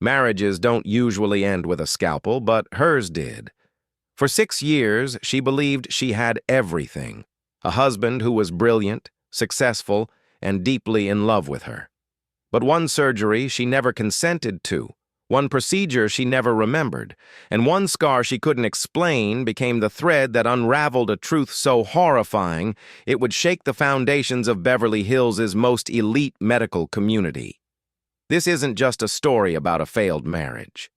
Marriages don't usually end with a scalpel, but hers did. For 6 years, she believed she had everything: a husband who was brilliant, successful, and deeply in love with her. But one surgery she never consented to, one procedure she never remembered, and one scar she couldn't explain became the thread that unraveled a truth so horrifying it would shake the foundations of Beverly Hills' most elite medical community. This isn't just a story about a failed marriage.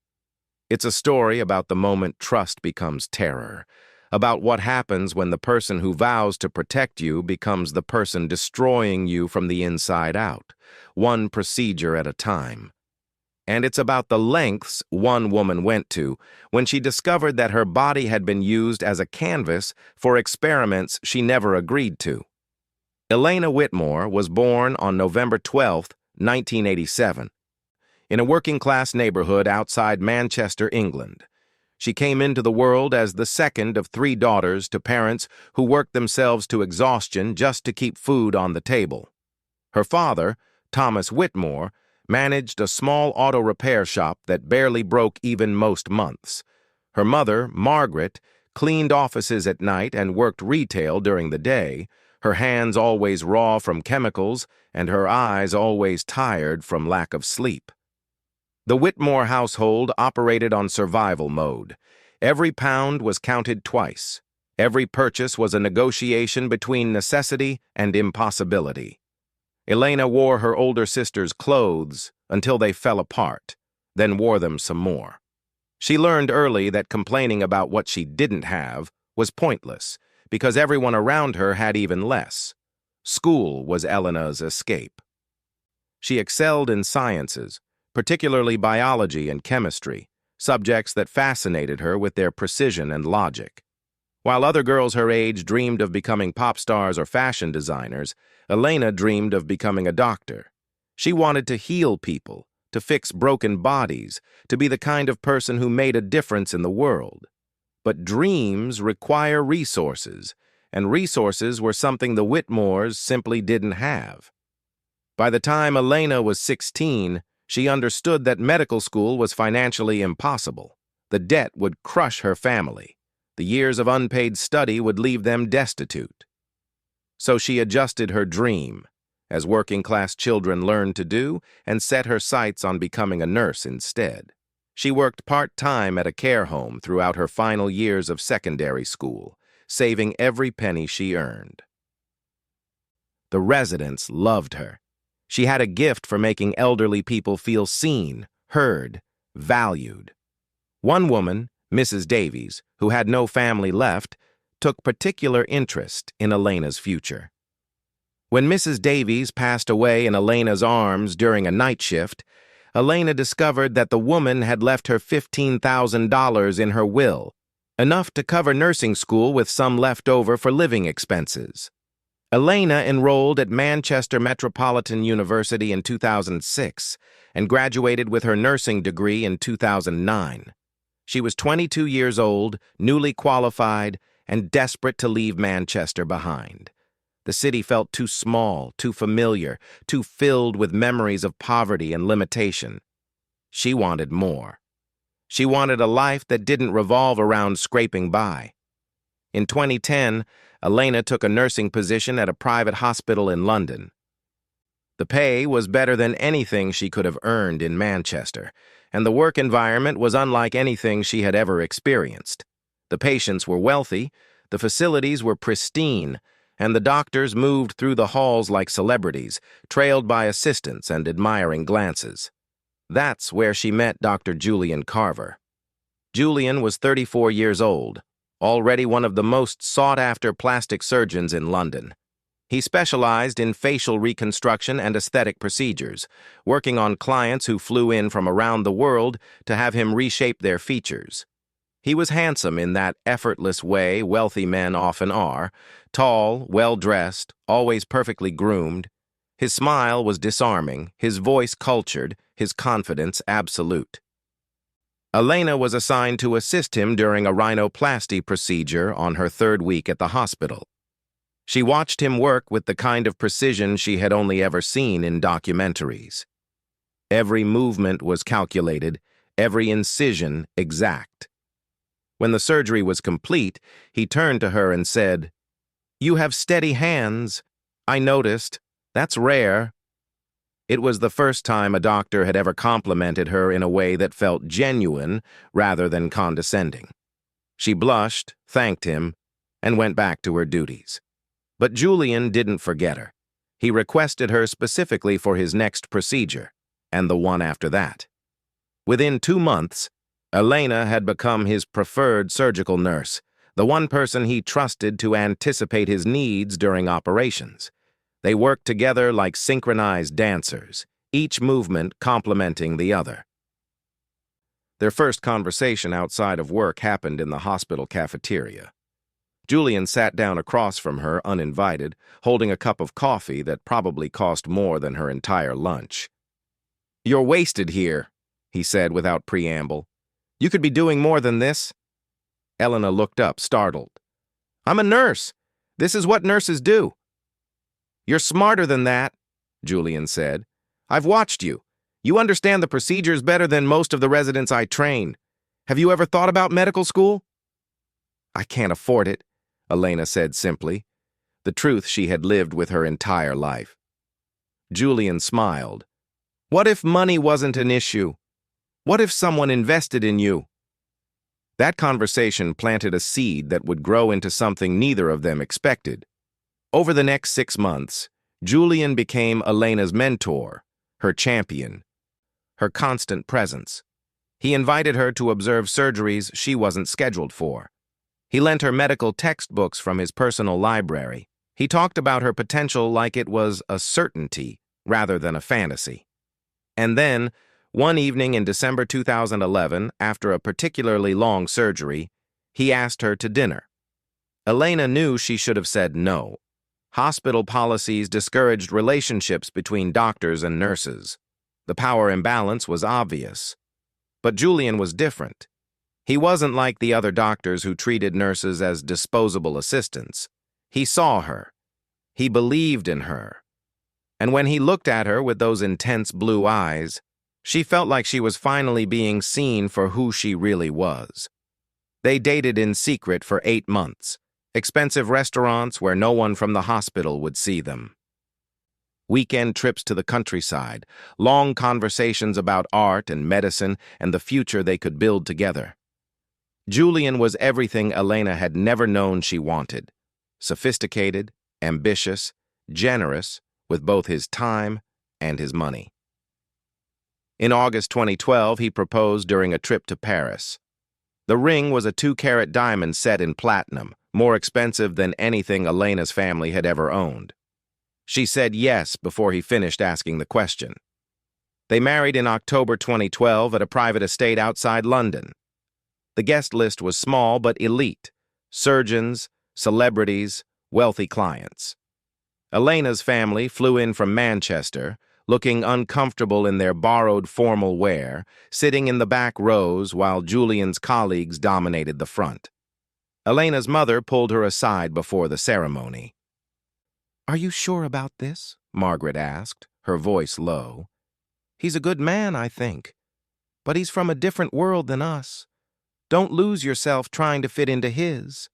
It's a story about the moment trust becomes terror, about what happens when the person who vows to protect you becomes the person destroying you from the inside out, one procedure at a time. And it's about the lengths one woman went to when she discovered that her body had been used as a canvas for experiments she never agreed to. Elena Whitmore was born on November 12, 1987. In a working-class neighborhood outside Manchester, England. She came into the world as the second of 3 daughters to parents who worked themselves to exhaustion just to keep food on the table. Her father, Thomas Whitmore, managed a small auto repair shop that barely broke even most months. Her mother, Margaret, cleaned offices at night and worked retail during the day, her hands always raw from chemicals and her eyes always tired from lack of sleep. The Whitmore household operated on survival mode. Every pound was counted twice. Every purchase was a negotiation between necessity and impossibility. Elena wore her older sister's clothes until they fell apart, then wore them some more. She learned early that complaining about what she didn't have was pointless, because everyone around her had even less. School was Elena's escape. She excelled in sciences, particularly biology and chemistry, subjects that fascinated her with their precision and logic. While other girls her age dreamed of becoming pop stars or fashion designers, Elena dreamed of becoming a doctor. She wanted to heal people, to fix broken bodies, to be the kind of person who made a difference in the world. But dreams require resources, and resources were something the Whitmores simply didn't have. By the time Elena was 16, she understood that medical school was financially impossible. The debt would crush her family. The years of unpaid study would leave them destitute. So she adjusted her dream, as working-class children learn to do, and set her sights on becoming a nurse instead. She worked part-time at a care home throughout her final years of secondary school, saving every penny she earned. The residents loved her. She had a gift for making elderly people feel seen, heard, valued. One woman, Mrs. Davies, who had no family left, took particular interest in Elena's future. When Mrs. Davies passed away in Elena's arms during a night shift, Elena discovered that the woman had left her $15,000 in her will, enough to cover nursing school with some left over for living expenses. Elena enrolled at Manchester Metropolitan University in 2006 and graduated with her nursing degree in 2009. She was 22 years old, newly qualified, and desperate to leave Manchester behind. The city felt too small, too familiar, too filled with memories of poverty and limitation. She wanted more. She wanted a life that didn't revolve around scraping by. In 2010, Elena took a nursing position at a private hospital in London. The pay was better than anything she could have earned in Manchester, and the work environment was unlike anything she had ever experienced. The patients were wealthy, the facilities were pristine, and the doctors moved through the halls like celebrities, trailed by assistants and admiring glances. That's where she met Dr. Julian Carver. Julian was 34 years old, already one of the most sought-after plastic surgeons in London. He specialized in facial reconstruction and aesthetic procedures, working on clients who flew in from around the world to have him reshape their features. He was handsome in that effortless way wealthy men often are, tall, well-dressed, always perfectly groomed. His smile was disarming, his voice cultured, his confidence absolute. Elena was assigned to assist him during a rhinoplasty procedure on her 3rd week at the hospital. She watched him work with the kind of precision she had only ever seen in documentaries. Every movement was calculated, every incision exact. When the surgery was complete, he turned to her and said, "You have steady hands. I noticed. That's rare." It was the first time a doctor had ever complimented her in a way that felt genuine rather than condescending. She blushed, thanked him, and went back to her duties. But Julian didn't forget her. He requested her specifically for his next procedure, and the one after that. Within 2 months, Elena had become his preferred surgical nurse, the one person he trusted to anticipate his needs during operations. They worked together like synchronized dancers, each movement complementing the other. Their first conversation outside of work happened in the hospital cafeteria. Julian sat down across from her uninvited, holding a cup of coffee that probably cost more than her entire lunch. "You're wasted here," he said without preamble. "You could be doing more than this." Elena looked up, startled. "I'm a nurse. This is what nurses do." "You're smarter than that," Julian said. "I've watched you. You understand the procedures better than most of the residents I train. Have you ever thought about medical school?" "I can't afford it," Elena said simply, the truth she had lived with her entire life. Julian smiled. "What if money wasn't an issue? What if someone invested in you?" That conversation planted a seed that would grow into something neither of them expected. Over the next 6 months, Julian became Elena's mentor, her champion, her constant presence. He invited her to observe surgeries she wasn't scheduled for. He lent her medical textbooks from his personal library. He talked about her potential like it was a certainty rather than a fantasy. And then, one evening in December 2011, after a particularly long surgery, he asked her to dinner. Elena knew she should have said no. Hospital policies discouraged relationships between doctors and nurses. The power imbalance was obvious. But Julian was different. He wasn't like the other doctors who treated nurses as disposable assistants. He saw her. He believed in her. And when he looked at her with those intense blue eyes, she felt like she was finally being seen for who she really was. They dated in secret for 8 months. Expensive restaurants where no one from the hospital would see them. Weekend trips to the countryside, long conversations about art and medicine and the future they could build together. Julian was everything Elena had never known she wanted. Sophisticated, ambitious, generous, with both his time and his money. In August 2012, he proposed during a trip to Paris. The ring was a 2-carat diamond set in platinum, more expensive than anything Elena's family had ever owned. She said yes before he finished asking the question. They married in October 2012 at a private estate outside London. The guest list was small but elite: surgeons, celebrities, wealthy clients. Elena's family flew in from Manchester, looking uncomfortable in their borrowed formal wear, sitting in the back rows while Julian's colleagues dominated the front. Elena's mother pulled her aside before the ceremony. "Are you sure about this?" Margaret asked, her voice low. "He's a good man, I think. But he's from a different world than us. Don't lose yourself trying to fit into his."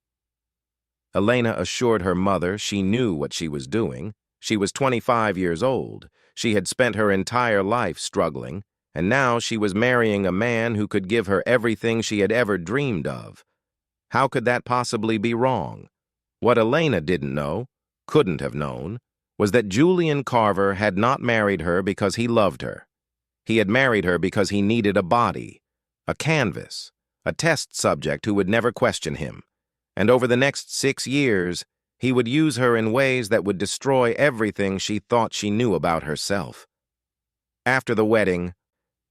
Elena assured her mother she knew what she was doing. She was 25 years old. She had spent her entire life struggling, and now she was marrying a man who could give her everything she had ever dreamed of. How could that possibly be wrong? What Elena didn't know, couldn't have known, was that Julian Carver had not married her because he loved her. He had married her because he needed a body, a canvas, a test subject who would never question him. And over the next 6 years, he would use her in ways that would destroy everything she thought she knew about herself. After the wedding,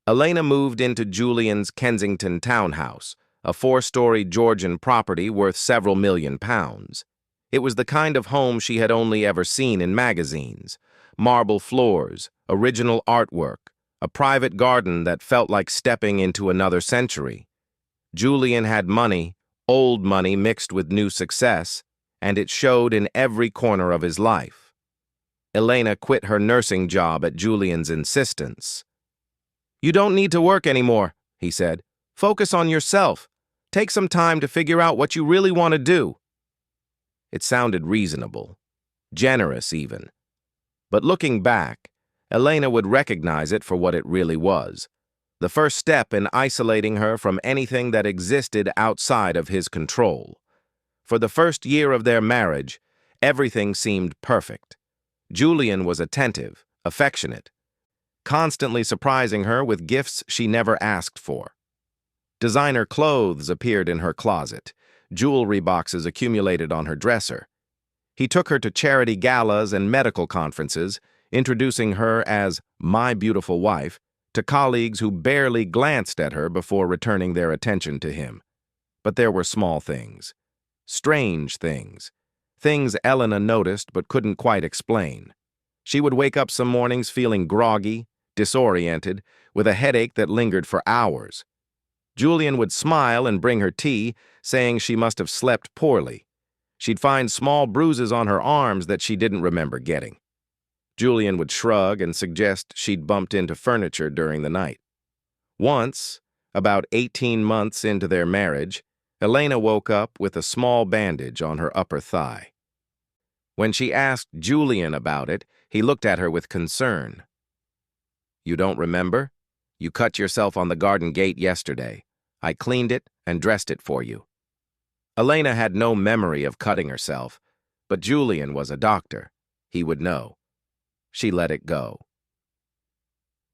Elena moved into Julian's Kensington townhouse, a 4-story Georgian property worth several £1,000,000. It was the kind of home she had only ever seen in magazines: marble floors, original artwork, a private garden that felt like stepping into another century. Julian had money, old money mixed with new success, and it showed in every corner of his life. Elena quit her nursing job at Julian's insistence. You don't need to work anymore, he said. Focus on yourself. Take some time to figure out what you really want to do. It sounded reasonable, generous even. But looking back, Elena would recognize it for what it really was. The first step in isolating her from anything that existed outside of his control. For the first year of their marriage, everything seemed perfect. Julian was attentive, affectionate, constantly surprising her with gifts she never asked for. Designer clothes appeared in her closet. Jewelry boxes accumulated on her dresser. He took her to charity galas and medical conferences, introducing her as my beautiful wife to colleagues who barely glanced at her before returning their attention to him. But there were small things, strange things, things Elena noticed but couldn't quite explain. She would wake up some mornings feeling groggy, disoriented, with a headache that lingered for hours. Julian would smile and bring her tea, saying she must have slept poorly. She'd find small bruises on her arms that she didn't remember getting. Julian would shrug and suggest she'd bumped into furniture during the night. Once, about 18 months into their marriage, Elena woke up with a small bandage on her upper thigh. When she asked Julian about it, he looked at her with concern. You don't remember? You cut yourself on the garden gate yesterday. I cleaned it and dressed it for you. Elena had no memory of cutting herself, but Julian was a doctor. He would know. She let it go.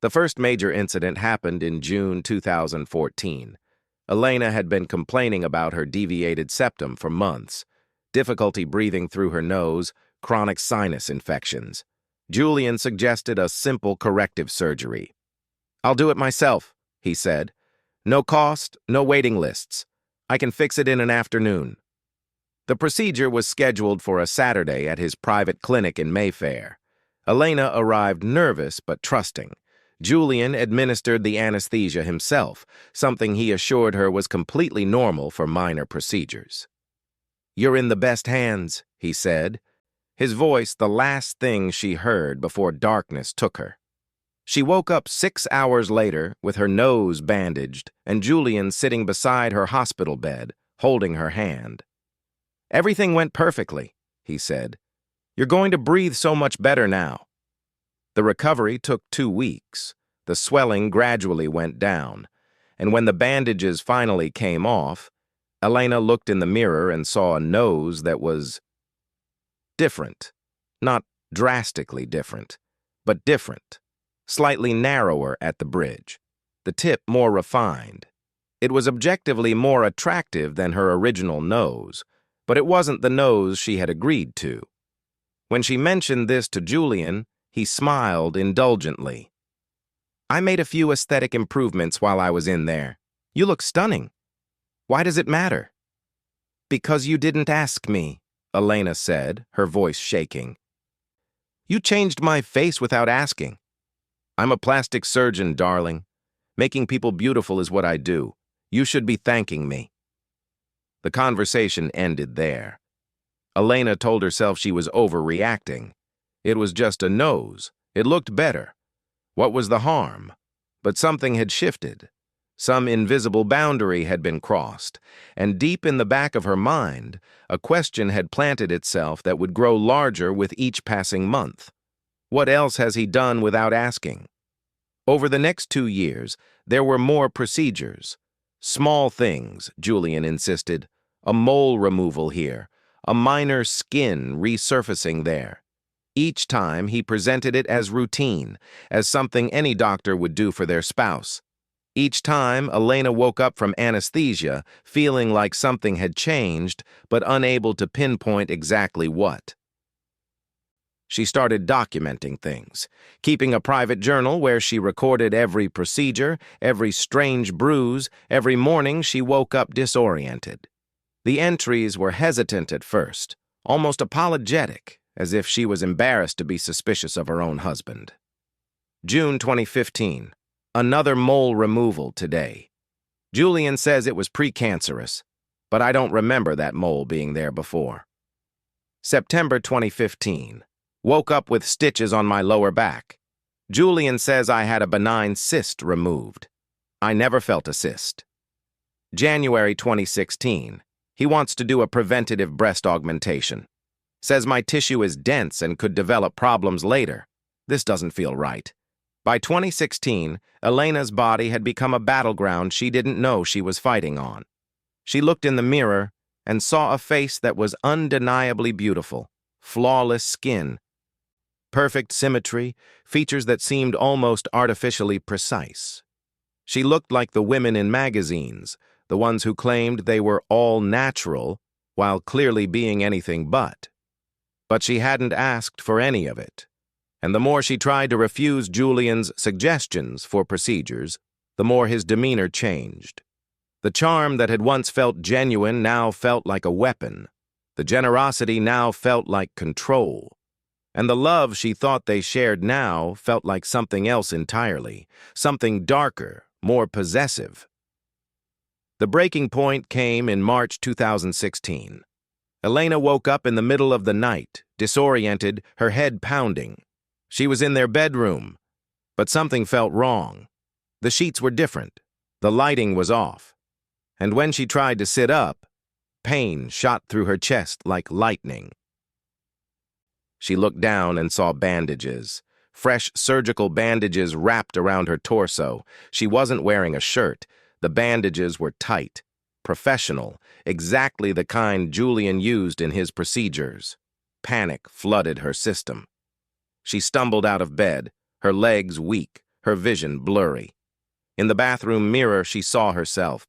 The first major incident happened in June 2014. Elena had been complaining about her deviated septum for months, difficulty breathing through her nose, chronic sinus infections. Julian suggested a simple corrective surgery. I'll do it myself, he said. No cost, no waiting lists. I can fix it in an afternoon. The procedure was scheduled for a Saturday at his private clinic in Mayfair. Elena arrived nervous but trusting. Julian administered the anesthesia himself, something he assured her was completely normal for minor procedures. You're in the best hands, he said, his voice the last thing she heard before darkness took her. She woke up 6 hours later with her nose bandaged and Julian sitting beside her hospital bed, holding her hand. Everything went perfectly, he said. You're going to breathe so much better now. The recovery took 2 weeks. The swelling gradually went down, and when the bandages finally came off, Elena looked in the mirror and saw a nose that was different. Not drastically different, but different. Slightly narrower at the bridge, the tip more refined. It was objectively more attractive than her original nose, but it wasn't the nose she had agreed to. When she mentioned this to Julian, he smiled indulgently. I made a few aesthetic improvements while I was in there. You look stunning. Why does it matter? Because you didn't ask me, Elena said, her voice shaking. You changed my face without asking. I'm a plastic surgeon, darling. Making people beautiful is what I do. You should be thanking me. The conversation ended there. Elena told herself she was overreacting. It was just a nose. It looked better. What was the harm? But something had shifted. Some invisible boundary had been crossed, and deep in the back of her mind, a question had planted itself that would grow larger with each passing month. What else has he done without asking? Over the next 2 years, there were more procedures. Small things, Julian insisted. A mole removal here, a minor skin resurfacing there. Each time, he presented it as routine, as something any doctor would do for their spouse. Each time, Elena woke up from anesthesia, feeling like something had changed, but unable to pinpoint exactly what. She started documenting things, keeping a private journal where she recorded every procedure, every strange bruise, every morning she woke up disoriented. The entries were hesitant at first, almost apologetic, as if she was embarrassed to be suspicious of her own husband. June 2015. Another mole removal today. Julian says it was precancerous, but I don't remember that mole being there before. September 2015. Woke up with stitches on my lower back. Julian says I had a benign cyst removed. I never felt a cyst. January 2016. He wants to do a preventative breast augmentation. Says my tissue is dense and could develop problems later. This doesn't feel right. By 2016, Elena's body had become a battleground she didn't know she was fighting on. She looked in the mirror and saw a face that was undeniably beautiful, flawless skin, perfect symmetry, features that seemed almost artificially precise. She looked like the women in magazines, the ones who claimed they were all natural while clearly being anything but. But she hadn't asked for any of it. And the more she tried to refuse Julian's suggestions for procedures, the more his demeanor changed. The charm that had once felt genuine now felt like a weapon. The generosity now felt like control. And the love she thought they shared now felt like something else entirely, something darker, more possessive. The breaking point came in March 2016. Elena woke up in the middle of the night, disoriented, her head pounding. She was in their bedroom, but something felt wrong. The sheets were different. The lighting was off. And when she tried to sit up, pain shot through her chest like lightning. She looked down and saw bandages, fresh surgical bandages wrapped around her torso. She wasn't wearing a shirt. The bandages were tight, professional, exactly the kind Julian used in his procedures. Panic flooded her system. She stumbled out of bed, her legs weak, her vision blurry. In the bathroom mirror, she saw herself,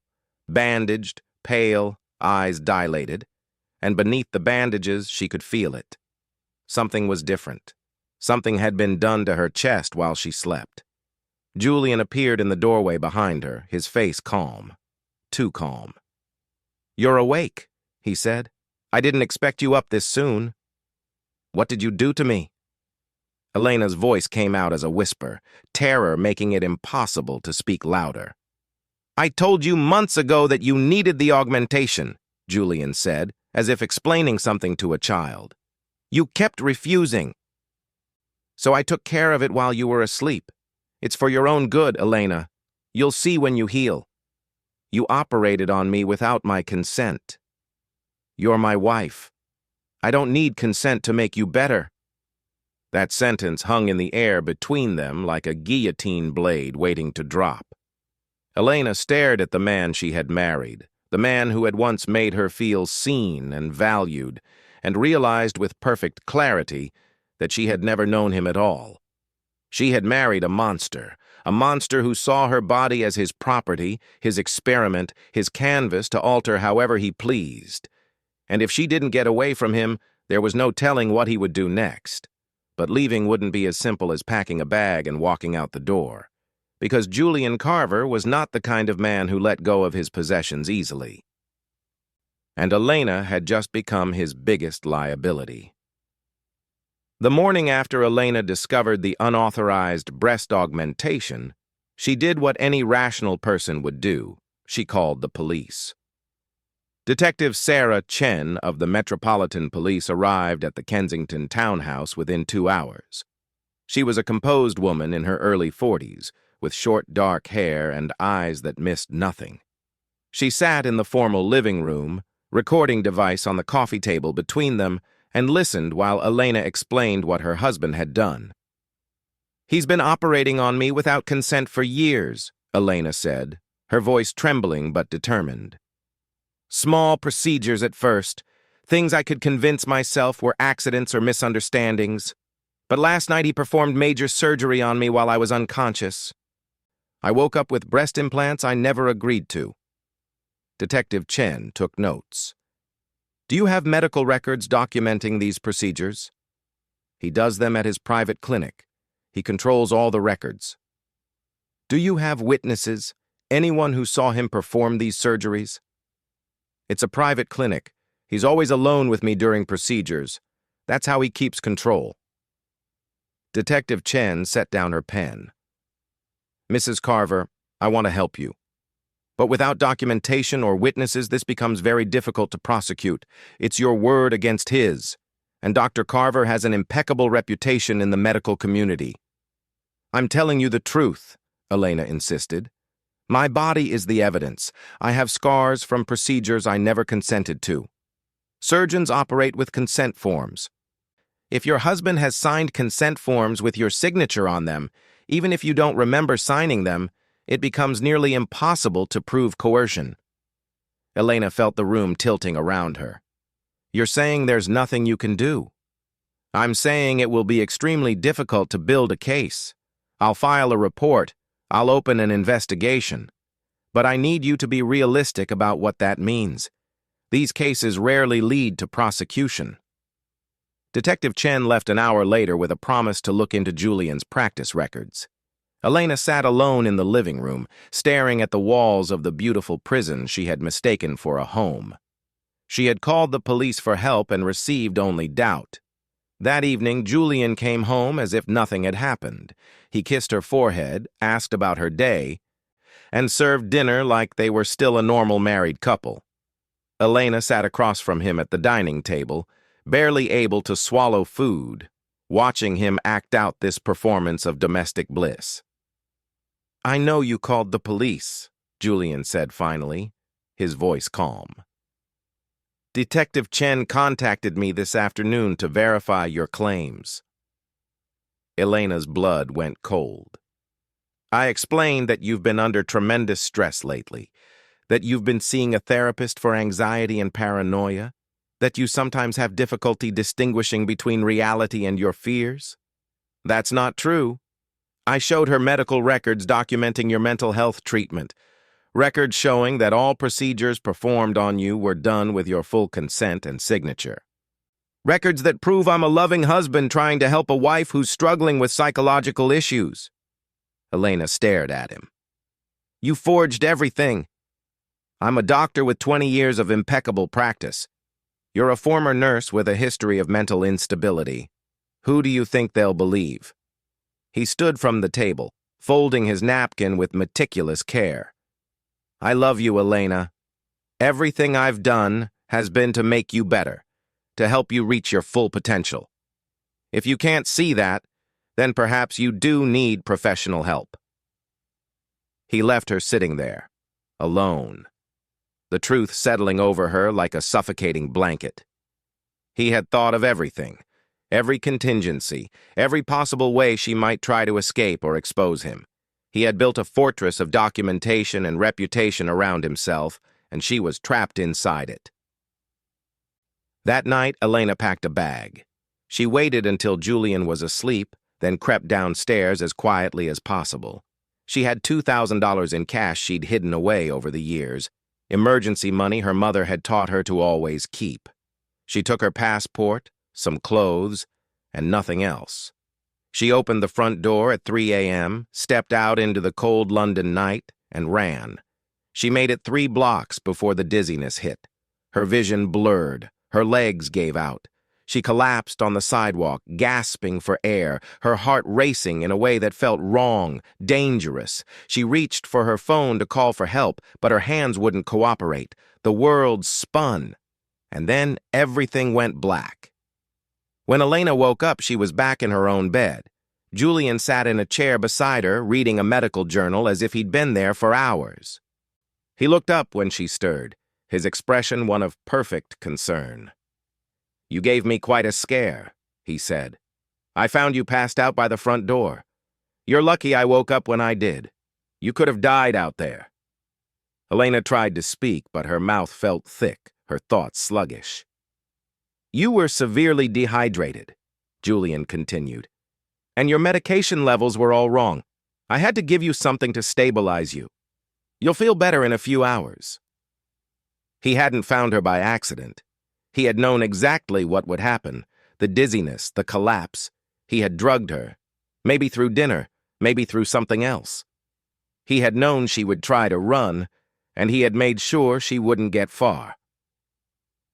bandaged, pale, eyes dilated, and beneath the bandages, she could feel it. Something was different. Something had been done to her chest while she slept. Julian appeared in the doorway behind her, his face calm. Too calm. "You're awake," he said. "I didn't expect you up this soon." "What did you do to me?" Elena's voice came out as a whisper, terror making it impossible to speak louder. "I told you months ago that you needed the augmentation," Julian said, as if explaining something to a child. "You kept refusing. So I took care of it while you were asleep. It's for your own good, Elena. You'll see when you heal. You operated on me without my consent. You're my wife. I don't need consent to make you better." That sentence hung in the air between them like a guillotine blade waiting to drop. Elena stared at the man she had married, the man who had once made her feel seen and valued, and realized with perfect clarity that she had never known him at all. She had married a monster who saw her body as his property, his experiment, his canvas to alter however he pleased. And if she didn't get away from him, there was no telling what he would do next. But leaving wouldn't be as simple as packing a bag and walking out the door, because Julian Carver was not the kind of man who let go of his possessions easily. And Elena had just become his biggest liability. The morning after Elena discovered the unauthorized breast augmentation, she did what any rational person would do. She called the police. Detective Sarah Chen of the Metropolitan Police arrived at the Kensington townhouse within 2 hours. She was a composed woman in her early 40s, with short dark hair and eyes that missed nothing. She sat in the formal living room, recording device on the coffee table between them, and listened while Elena explained what her husband had done. "He's been operating on me without consent for years," Elena said, her voice trembling but determined. "Small procedures at first, things I could convince myself were accidents or misunderstandings. But last night he performed major surgery on me while I was unconscious. I woke up with breast implants I never agreed to." Detective Chen took notes. "Do you have medical records documenting these procedures?" "He does them at his private clinic. He controls all the records." "Do you have witnesses, anyone who saw him perform these surgeries?" "It's a private clinic. He's always alone with me during procedures. That's how he keeps control." Detective Chen set down her pen. "Mrs. Carver, I want to help you. But without documentation or witnesses, this becomes very difficult to prosecute. It's your word against his, and Dr. Carver has an impeccable reputation in the medical community." I'm telling you the truth, Elena insisted. My body is the evidence. I have scars from procedures I never consented to. Surgeons operate with consent forms. If your husband has signed consent forms with your signature on them, even if you don't remember signing them, it becomes nearly impossible to prove coercion. Elena felt the room tilting around her. You're saying there's nothing you can do. I'm saying it will be extremely difficult to build a case. I'll file a report. I'll open an investigation. But I need you to be realistic about what that means. These cases rarely lead to prosecution. Detective Chen left an hour later with a promise to look into Julian's practice records. Elena sat alone in the living room, staring at the walls of the beautiful prison she had mistaken for a home. She had called the police for help and received only doubt. That evening, Julian came home as if nothing had happened. He kissed her forehead, asked about her day, and served dinner like they were still a normal married couple. Elena sat across from him at the dining table, barely able to swallow food, watching him act out this performance of domestic bliss. I know you called the police, Julian said finally, his voice calm. Detective Chen contacted me this afternoon to verify your claims. Elena's blood went cold. I explained that you've been under tremendous stress lately, that you've been seeing a therapist for anxiety and paranoia, that you sometimes have difficulty distinguishing between reality and your fears. That's not true. I showed her medical records documenting your mental health treatment, records showing that all procedures performed on you were done with your full consent and signature. Records that prove I'm a loving husband trying to help a wife who's struggling with psychological issues. Elena stared at him. You forged everything. I'm a doctor with 20 years of impeccable practice. You're a former nurse with a history of mental instability. Who do you think they'll believe? He stood from the table, folding his napkin with meticulous care. I love you, Elena. Everything I've done has been to make you better, to help you reach your full potential. If you can't see that, then perhaps you do need professional help. He left her sitting there, alone, the truth settling over her like a suffocating blanket. He had thought of everything, every contingency, every possible way she might try to escape or expose him. He had built a fortress of documentation and reputation around himself, and she was trapped inside it. That night, Elena packed a bag. She waited until Julian was asleep, then crept downstairs as quietly as possible. She had $2,000 in cash she'd hidden away over the years, emergency money her mother had taught her to always keep. She took her passport, some clothes, and nothing else. She opened the front door at 3 a.m., stepped out into the cold London night, and ran. She made it 3 blocks before the dizziness hit. Her vision blurred. Her legs gave out. She collapsed on the sidewalk, gasping for air, her heart racing in a way that felt wrong, dangerous. She reached for her phone to call for help, but her hands wouldn't cooperate. The world spun, and then everything went black. When Elena woke up, she was back in her own bed. Julian sat in a chair beside her, reading a medical journal as if he'd been there for hours. He looked up when she stirred, his expression one of perfect concern. You gave me quite a scare, he said. I found you passed out by the front door. You're lucky I woke up when I did. You could have died out there. Elena tried to speak, but her mouth felt thick, her thoughts sluggish. You were severely dehydrated, Julian continued, and your medication levels were all wrong. I had to give you something to stabilize you. You'll feel better in a few hours. He hadn't found her by accident. He had known exactly what would happen, the dizziness, the collapse. He had drugged her, maybe through dinner, maybe through something else. He had known she would try to run, and he had made sure she wouldn't get far.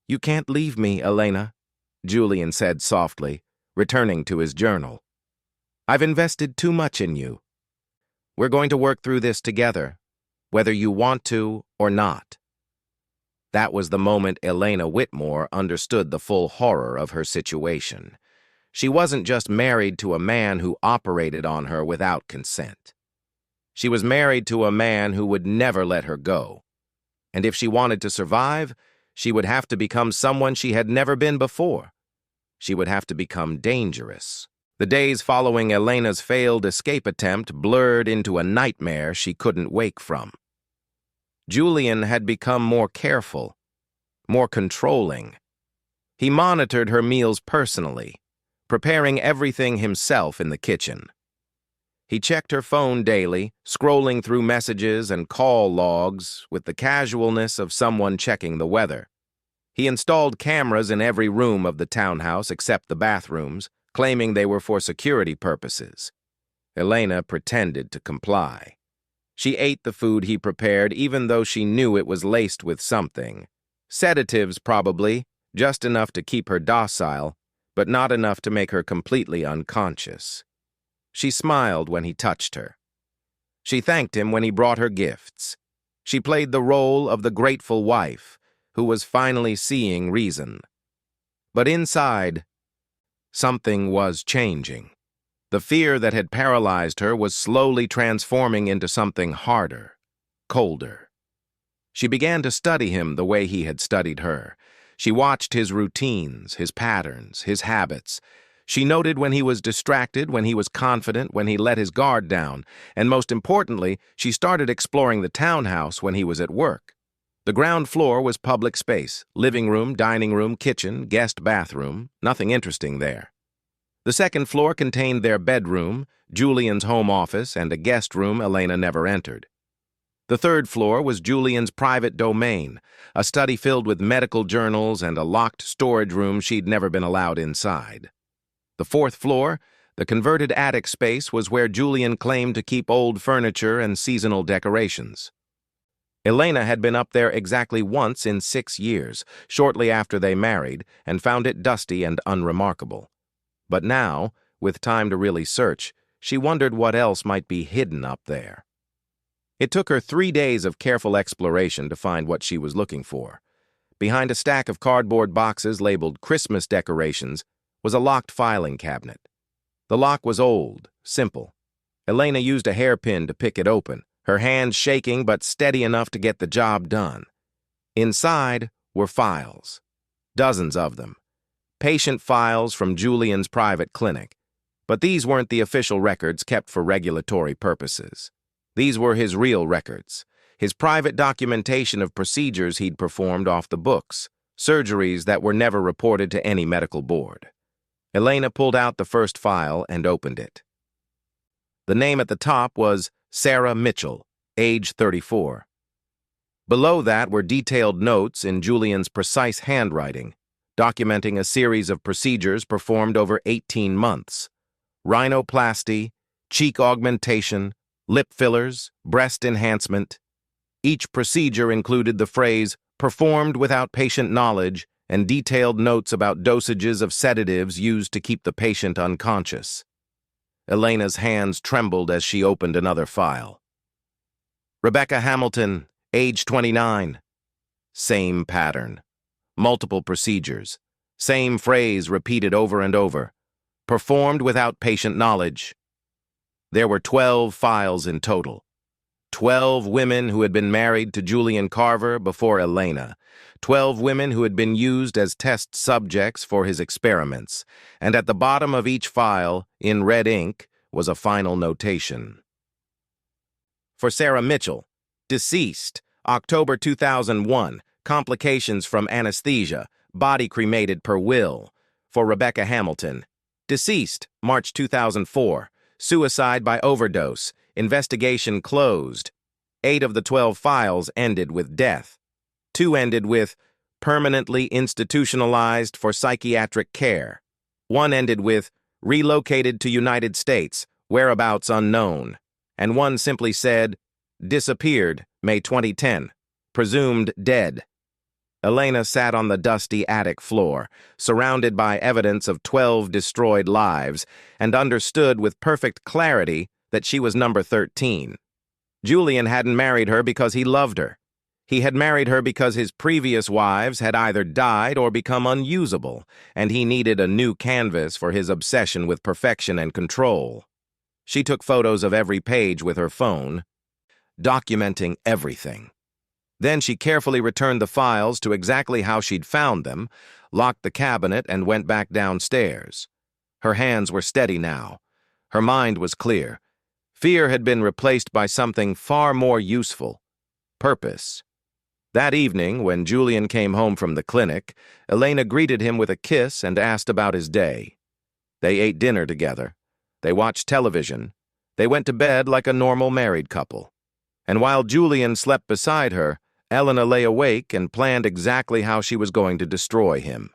You can't leave me, Elena, Julian said softly, returning to his journal. I've invested too much in you. We're going to work through this together, whether you want to or not. That was the moment Elena Whitmore understood the full horror of her situation. She wasn't just married to a man who operated on her without consent. She was married to a man who would never let her go. And if she wanted to survive, she would have to become someone she had never been before. She would have to become dangerous. The days following Elena's failed escape attempt blurred into a nightmare she couldn't wake from. Julian had become more careful, more controlling. He monitored her meals personally, preparing everything himself in the kitchen. He checked her phone daily, scrolling through messages and call logs with the casualness of someone checking the weather. He installed cameras in every room of the townhouse except the bathrooms, claiming they were for security purposes. Elena pretended to comply. She ate the food he prepared even though she knew it was laced with something. Sedatives, probably, just enough to keep her docile, but not enough to make her completely unconscious. She smiled when he touched her. She thanked him when he brought her gifts. She played the role of the grateful wife who was finally seeing reason. But inside, something was changing. The fear that had paralyzed her was slowly transforming into something harder, colder. She began to study him the way he had studied her. She watched his routines, his patterns, his habits. She noted when he was distracted, when he was confident, when he let his guard down, and most importantly, she started exploring the townhouse when he was at work. The ground floor was public space, living room, dining room, kitchen, guest bathroom, nothing interesting there. The second floor contained their bedroom, Julian's home office, and a guest room Elena never entered. The third floor was Julian's private domain, a study filled with medical journals and a locked storage room she'd never been allowed inside. The fourth floor, the converted attic space, was where Julian claimed to keep old furniture and seasonal decorations. Elena had been up there exactly once in 6 years, shortly after they married, and found it dusty and unremarkable. But now, with time to really search, she wondered what else might be hidden up there. It took her 3 days of careful exploration to find what she was looking for. Behind a stack of cardboard boxes labeled Christmas decorations was a locked filing cabinet. The lock was old, simple. Elena used a hairpin to pick it open, her hands shaking but steady enough to get the job done. Inside were files, dozens of them. Patient files from Julian's private clinic. But these weren't the official records kept for regulatory purposes. These were his real records, his private documentation of procedures he'd performed off the books, surgeries that were never reported to any medical board. Elena pulled out the first file and opened it. The name at the top was Sarah Mitchell, age 34. Below that were detailed notes in Julian's precise handwriting, documenting a series of procedures performed over 18 months. Rhinoplasty, cheek augmentation, lip fillers, breast enhancement. Each procedure included the phrase, performed without patient knowledge, and detailed notes about dosages of sedatives used to keep the patient unconscious. Elena's hands trembled as she opened another file. Rebecca Hamilton, age 29. Same pattern. Multiple procedures. Same phrase repeated over and over. Performed without patient knowledge. There were 12 files in total. 12 women who had been married to Julian Carver before Elena. 12 women who had been used as test subjects for his experiments. And at the bottom of each file, in red ink, was a final notation. For Sarah Mitchell, deceased, October 2001, complications from anesthesia, body cremated per will. For Rebecca Hamilton, deceased, March 2004, suicide by overdose, investigation closed. 8 of the 12 files ended with death. 2 ended with permanently institutionalized for psychiatric care. 1 ended with relocated to United States, whereabouts unknown. And 1 simply said, disappeared, May 2010, presumed dead. Elena sat on the dusty attic floor, surrounded by evidence of 12 destroyed lives, and understood with perfect clarity that she was number 13. Julian hadn't married her because he loved her. He had married her because his previous wives had either died or become unusable, and he needed a new canvas for his obsession with perfection and control. She took photos of every page with her phone, documenting everything. Then she carefully returned the files to exactly how she'd found them, locked the cabinet, and went back downstairs. Her hands were steady now. Her mind was clear. Fear had been replaced by something far more useful: purpose. That evening, when Julian came home from the clinic, Elena greeted him with a kiss and asked about his day. They ate dinner together. They watched television. They went to bed like a normal married couple. And while Julian slept beside her, Elena lay awake and planned exactly how she was going to destroy him.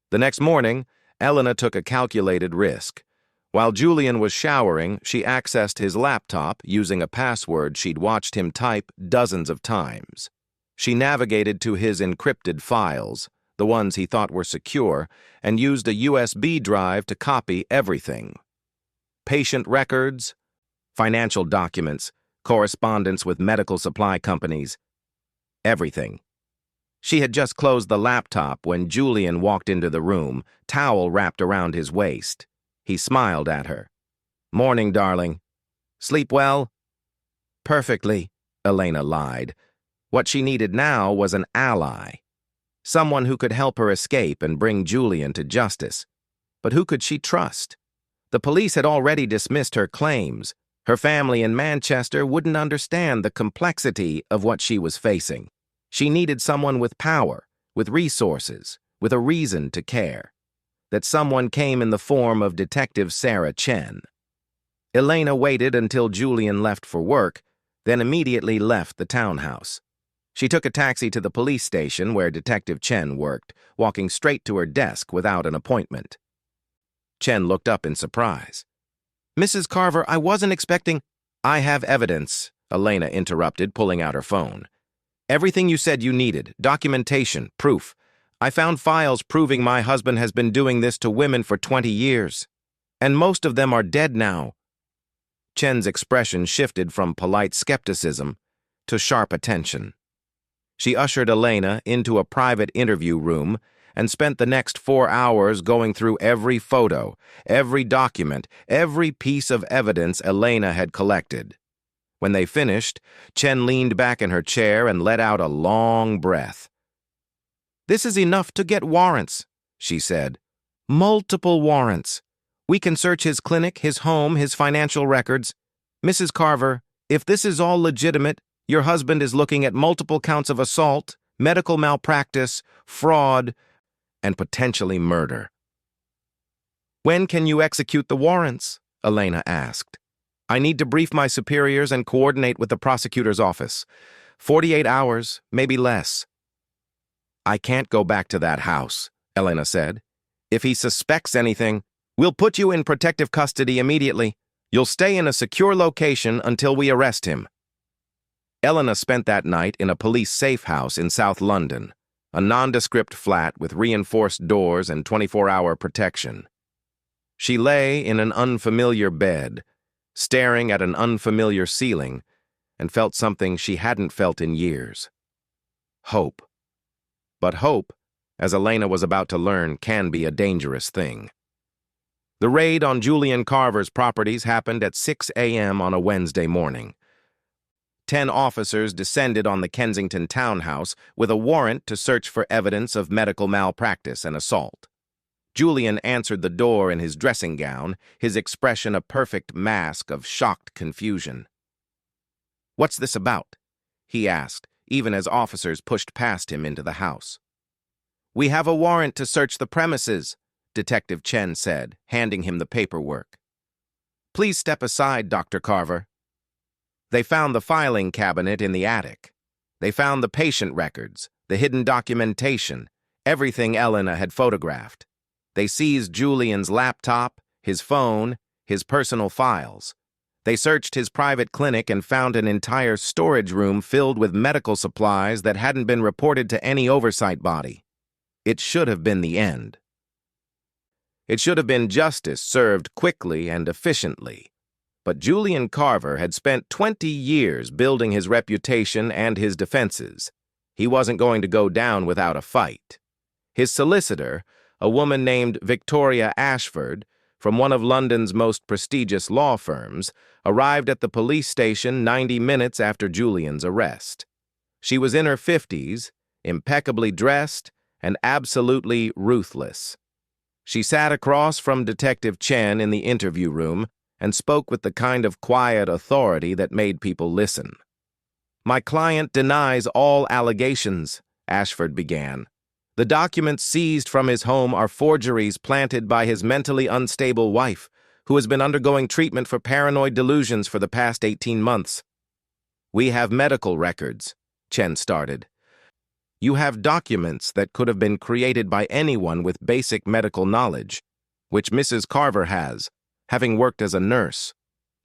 The next morning, Elena took a calculated risk. While Julian was showering, she accessed his laptop using a password she'd watched him type dozens of times. She navigated to his encrypted files, the ones he thought were secure, and used a USB drive to copy everything: patient records, financial documents, correspondence with medical supply companies, everything. She had just closed the laptop when Julian walked into the room, towel wrapped around his waist. He smiled at her. "Morning, darling. Sleep well?" "Perfectly," Elena lied. What she needed now was an ally. Someone who could help her escape and bring Julian to justice. But who could she trust? The police had already dismissed her claims. Her family in Manchester wouldn't understand the complexity of what she was facing. She needed someone with power, with resources, with a reason to care. That someone came in the form of Detective Sarah Chen. Elena waited until Julian left for work, then immediately left the townhouse. She took a taxi to the police station where Detective Chen worked, walking straight to her desk without an appointment. Chen looked up in surprise. "Mrs. Carver, I wasn't expecting—" "I have evidence," Elena interrupted, pulling out her phone. "Everything you said you needed, documentation, proof. I found files proving my husband has been doing this to women for 20 years. And most of them are dead now." Chen's expression shifted from polite skepticism to sharp attention. She ushered Elena into a private interview room and spent the next 4 hours going through every photo, every document, every piece of evidence Elena had collected. When they finished, Chen leaned back in her chair and let out a long breath. "This is enough to get warrants," she said. "Multiple warrants. We can search his clinic, his home, his financial records. Mrs. Carver, if this is all legitimate, your husband is looking at multiple counts of assault, medical malpractice, fraud, and potentially murder." "When can you execute the warrants?" Elena asked. "I need to brief my superiors and coordinate with the prosecutor's office. 48 hours, maybe less." "I can't go back to that house," Elena said. "If he suspects anything, we'll put you in protective custody immediately. You'll stay in a secure location until we arrest him." Elena spent that night in a police safe house in South London, a nondescript flat with reinforced doors and 24-hour protection. She lay in an unfamiliar bed, staring at an unfamiliar ceiling, and felt something she hadn't felt in years: hope. But hope, as Elena was about to learn, can be a dangerous thing. The raid on Julian Carver's properties happened at 6 a.m. on a Wednesday morning. 10 officers descended on the Kensington townhouse with a warrant to search for evidence of medical malpractice and assault. Julian answered the door in his dressing gown, his expression a perfect mask of shocked confusion. "What's this about?" he asked, even as officers pushed past him into the house. "We have a warrant to search the premises," Detective Chen said, handing him the paperwork. "Please step aside, Dr. Carver." They found the filing cabinet in the attic. They found the patient records, the hidden documentation, everything Elena had photographed. They seized Julian's laptop, his phone, his personal files. They searched his private clinic and found an entire storage room filled with medical supplies that hadn't been reported to any oversight body. It should have been the end. It should have been justice served quickly and efficiently. But Julian Carver had spent 20 years building his reputation and his defenses. He wasn't going to go down without a fight. His solicitor, a woman named Victoria Ashford, from one of London's most prestigious law firms, arrived at the police station 90 minutes after Julian's arrest. She was in her 50s, impeccably dressed, and absolutely ruthless. She sat across from Detective Chen in the interview room and spoke with the kind of quiet authority that made people listen. "My client denies all allegations," Ashford began. "The documents seized from his home are forgeries planted by his mentally unstable wife, who has been undergoing treatment for paranoid delusions for the past 18 months. We have medical records," Chen started. "You have documents that could have been created by anyone with basic medical knowledge, which Mrs. Carver has, having worked as a nurse.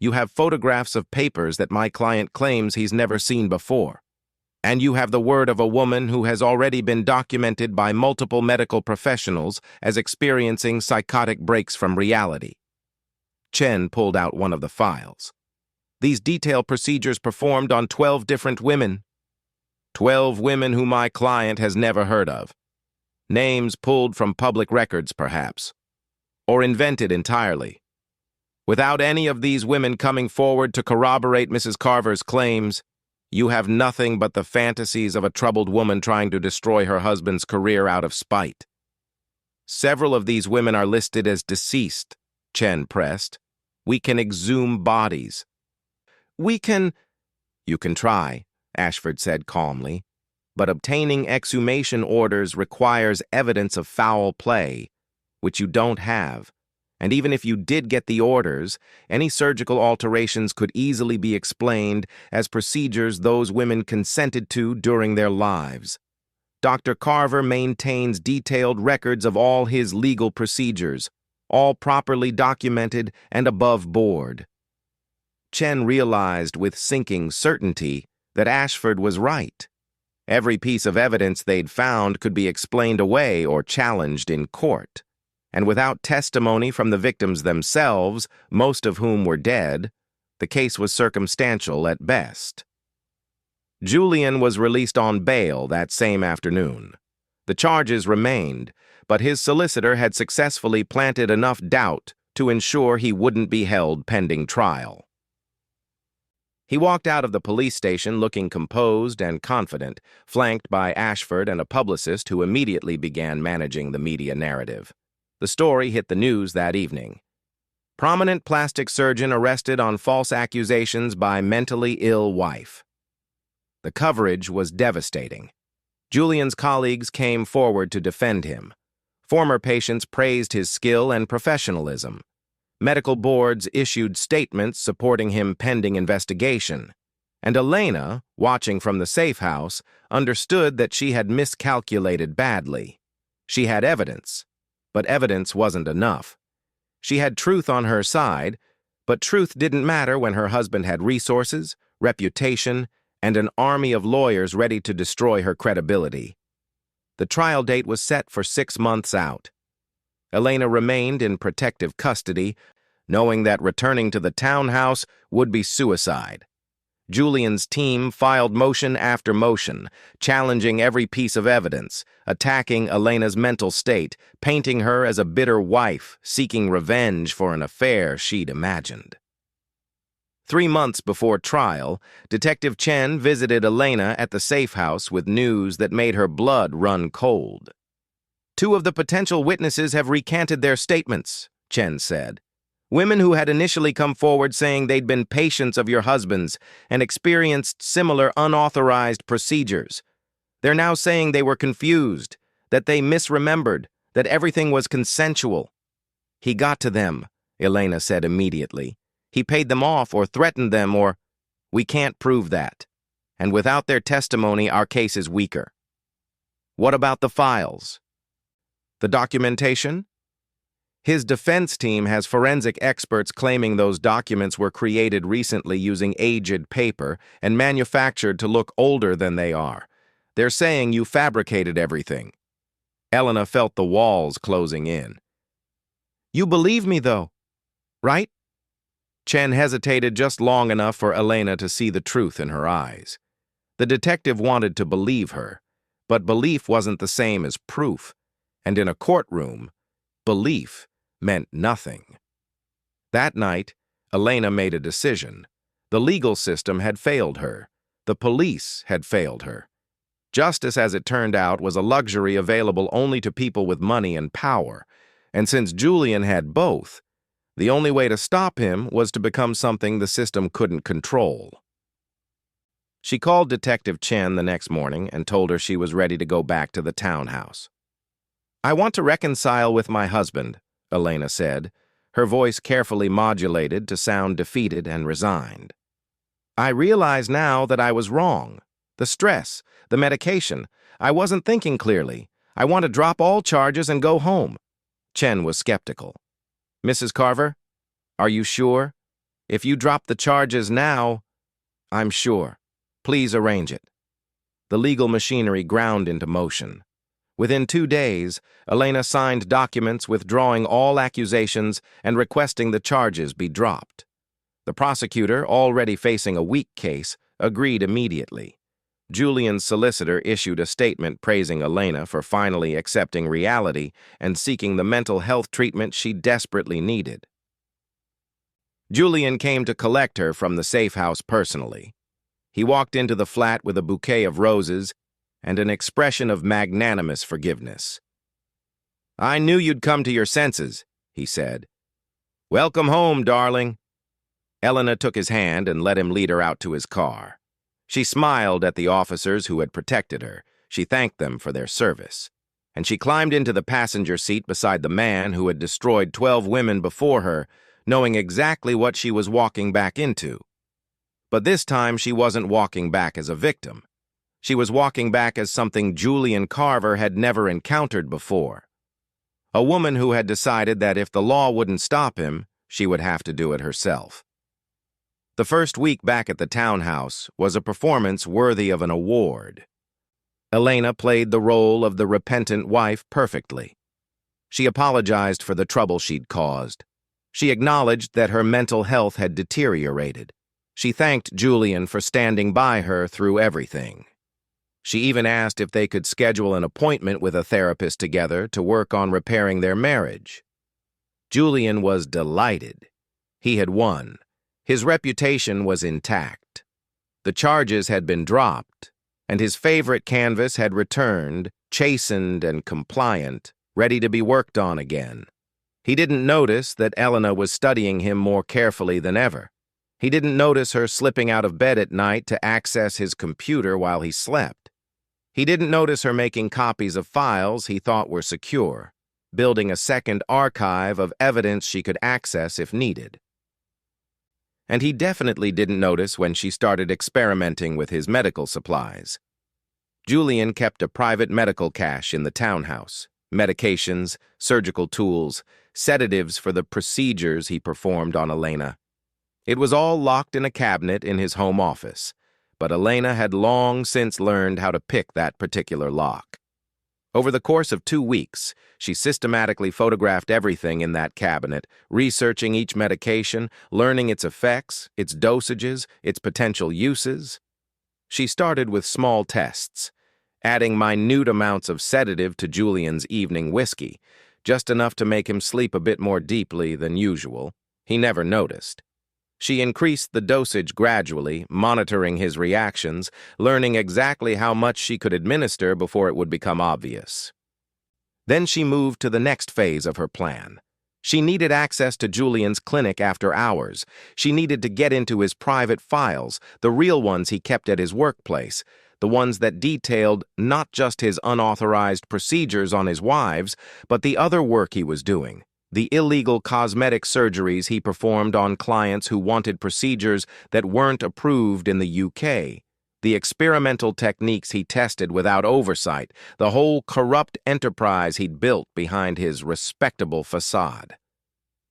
You have photographs of papers that my client claims he's never seen before. And you have the word of a woman who has already been documented by multiple medical professionals as experiencing psychotic breaks from reality." Chen pulled out one of the files. "These detail procedures performed on 12 different women. 12 women who my client has never heard of. Names pulled from public records, perhaps. Or invented entirely. Without any of these women coming forward to corroborate Mrs. Carver's claims, you have nothing but the fantasies of a troubled woman trying to destroy her husband's career out of spite. Several of these women are listed as deceased," Chen pressed. "We can exhume bodies." "We can—" "You can try," Ashford said calmly. "But obtaining exhumation orders requires evidence of foul play, which you don't have. And even if you did get the orders, any surgical alterations could easily be explained as procedures those women consented to during their lives. Dr. Carver maintains detailed records of all his legal procedures, all properly documented and above board." Chen realized with sinking certainty that Ashford was right. Every piece of evidence they'd found could be explained away or challenged in court. And without testimony from the victims themselves, most of whom were dead, the case was circumstantial at best. Julian was released on bail that same afternoon. The charges remained, but his solicitor had successfully planted enough doubt to ensure he wouldn't be held pending trial. He walked out of the police station looking composed and confident, flanked by Ashford and a publicist who immediately began managing the media narrative. The story hit the news that evening. Prominent plastic surgeon arrested on false accusations by mentally ill wife. The coverage was devastating. Julian's colleagues came forward to defend him. Former patients praised his skill and professionalism. Medical boards issued statements supporting him pending investigation. And Elena, watching from the safe house, understood that she had miscalculated badly. She had evidence. But evidence wasn't enough. She had truth on her side, but truth didn't matter when her husband had resources, reputation, and an army of lawyers ready to destroy her credibility. The trial date was set for 6 months out. Elena remained in protective custody, knowing that returning to the townhouse would be suicide. Julian's team filed motion after motion, challenging every piece of evidence, attacking Elena's mental state, painting her as a bitter wife seeking revenge for an affair she'd imagined. 3 months before trial, Detective Chen visited Elena at the safe house with news that made her blood run cold. "2 of the potential witnesses have recanted their statements," Chen said. "Women who had initially come forward saying they'd been patients of your husband's and experienced similar unauthorized procedures. They're now saying they were confused, that they misremembered, that everything was consensual." "He got to them," Elena said immediately. "He paid them off or threatened them or—" "We can't prove that. And without their testimony, our case is weaker." "What about the files?" "The documentation?" "His defense team has forensic experts claiming those documents were created recently using aged paper and manufactured to look older than they are. They're saying you fabricated everything." Elena felt the walls closing in. "You believe me, though, right?" Chen hesitated just long enough for Elena to see the truth in her eyes. The detective wanted to believe her, but belief wasn't the same as proof, and in a courtroom, belief meant nothing. That night, Elena made a decision. The legal system had failed her. The police had failed her. Justice, as it turned out, was a luxury available only to people with money and power, and since Julian had both, the only way to stop him was to become something the system couldn't control. She called Detective Chen the next morning and told her she was ready to go back to the townhouse. "I want to reconcile with my husband," Elena said, her voice carefully modulated to sound defeated and resigned. "I realize now that I was wrong. The stress, the medication, I wasn't thinking clearly. I want to drop all charges and go home." Chen was skeptical. "Mrs. Carver, are you sure? If you drop the charges now..." "I'm sure. Please arrange it." The legal machinery ground into motion. Within 2 days, Elena signed documents withdrawing all accusations and requesting the charges be dropped. The prosecutor, already facing a weak case, agreed immediately. Julian's solicitor issued a statement praising Elena for finally accepting reality and seeking the mental health treatment she desperately needed. Julian came to collect her from the safe house personally. He walked into the flat with a bouquet of roses and an expression of magnanimous forgiveness. "I knew you'd come to your senses," he said. "Welcome home, darling." Elena took his hand and let him lead her out to his car. She smiled at the officers who had protected her. She thanked them for their service. And she climbed into the passenger seat beside the man who had destroyed 12 women before her, knowing exactly what she was walking back into. But this time she wasn't walking back as a victim. She was walking back as something Julian Carver had never encountered before. A woman who had decided that if the law wouldn't stop him, she would have to do it herself. The first week back at the townhouse was a performance worthy of an award. Elena played the role of the repentant wife perfectly. She apologized for the trouble she'd caused. She acknowledged that her mental health had deteriorated. She thanked Julian for standing by her through everything. She even asked if they could schedule an appointment with a therapist together to work on repairing their marriage. Julian was delighted. He had won. His reputation was intact. The charges had been dropped, and his favorite canvas had returned, chastened and compliant, ready to be worked on again. He didn't notice that Elena was studying him more carefully than ever. He didn't notice her slipping out of bed at night to access his computer while he slept. He didn't notice her making copies of files he thought were secure, building a second archive of evidence she could access if needed. And he definitely didn't notice when she started experimenting with his medical supplies. Julian kept a private medical cache in the townhouse: medications, surgical tools, sedatives for the procedures he performed on Elena. It was all locked in a cabinet in his home office, but Elena had long since learned how to pick that particular lock. Over the course of 2 weeks, she systematically photographed everything in that cabinet, researching each medication, learning its effects, its dosages, its potential uses. She started with small tests, adding minute amounts of sedative to Julian's evening whiskey, just enough to make him sleep a bit more deeply than usual. He never noticed. She increased the dosage gradually, monitoring his reactions, learning exactly how much she could administer before it would become obvious. Then she moved to the next phase of her plan. She needed access to Julian's clinic after hours. She needed to get into his private files, the real ones he kept at his workplace, the ones that detailed not just his unauthorized procedures on his wives, but the other work he was doing. The illegal cosmetic surgeries he performed on clients who wanted procedures that weren't approved in the UK, the experimental techniques he tested without oversight, the whole corrupt enterprise he'd built behind his respectable facade.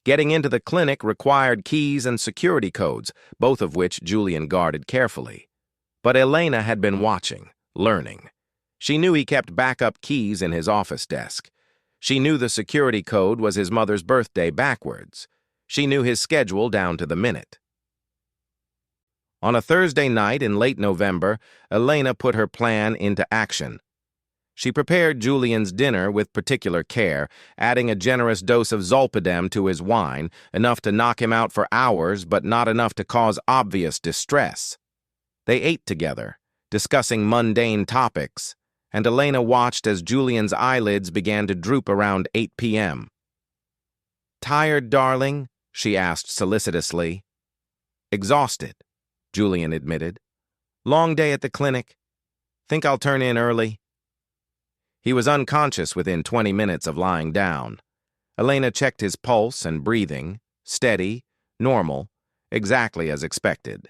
Getting into the clinic required keys and security codes, both of which Julian guarded carefully. But Elena had been watching, learning. She knew he kept backup keys in his office desk. She knew the security code was his mother's birthday backwards. She knew his schedule down to the minute. On a Thursday night in late November, Elena put her plan into action. She prepared Julian's dinner with particular care, adding a generous dose of Zolpidem to his wine, enough to knock him out for hours but not enough to cause obvious distress. They ate together, discussing mundane topics, and Elena watched as Julian's eyelids began to droop around 8 p.m. "Tired, darling?" she asked solicitously. "Exhausted," Julian admitted. "Long day at the clinic. Think I'll turn in early?" He was unconscious within 20 minutes of lying down. Elena checked his pulse and breathing, steady, normal, exactly as expected.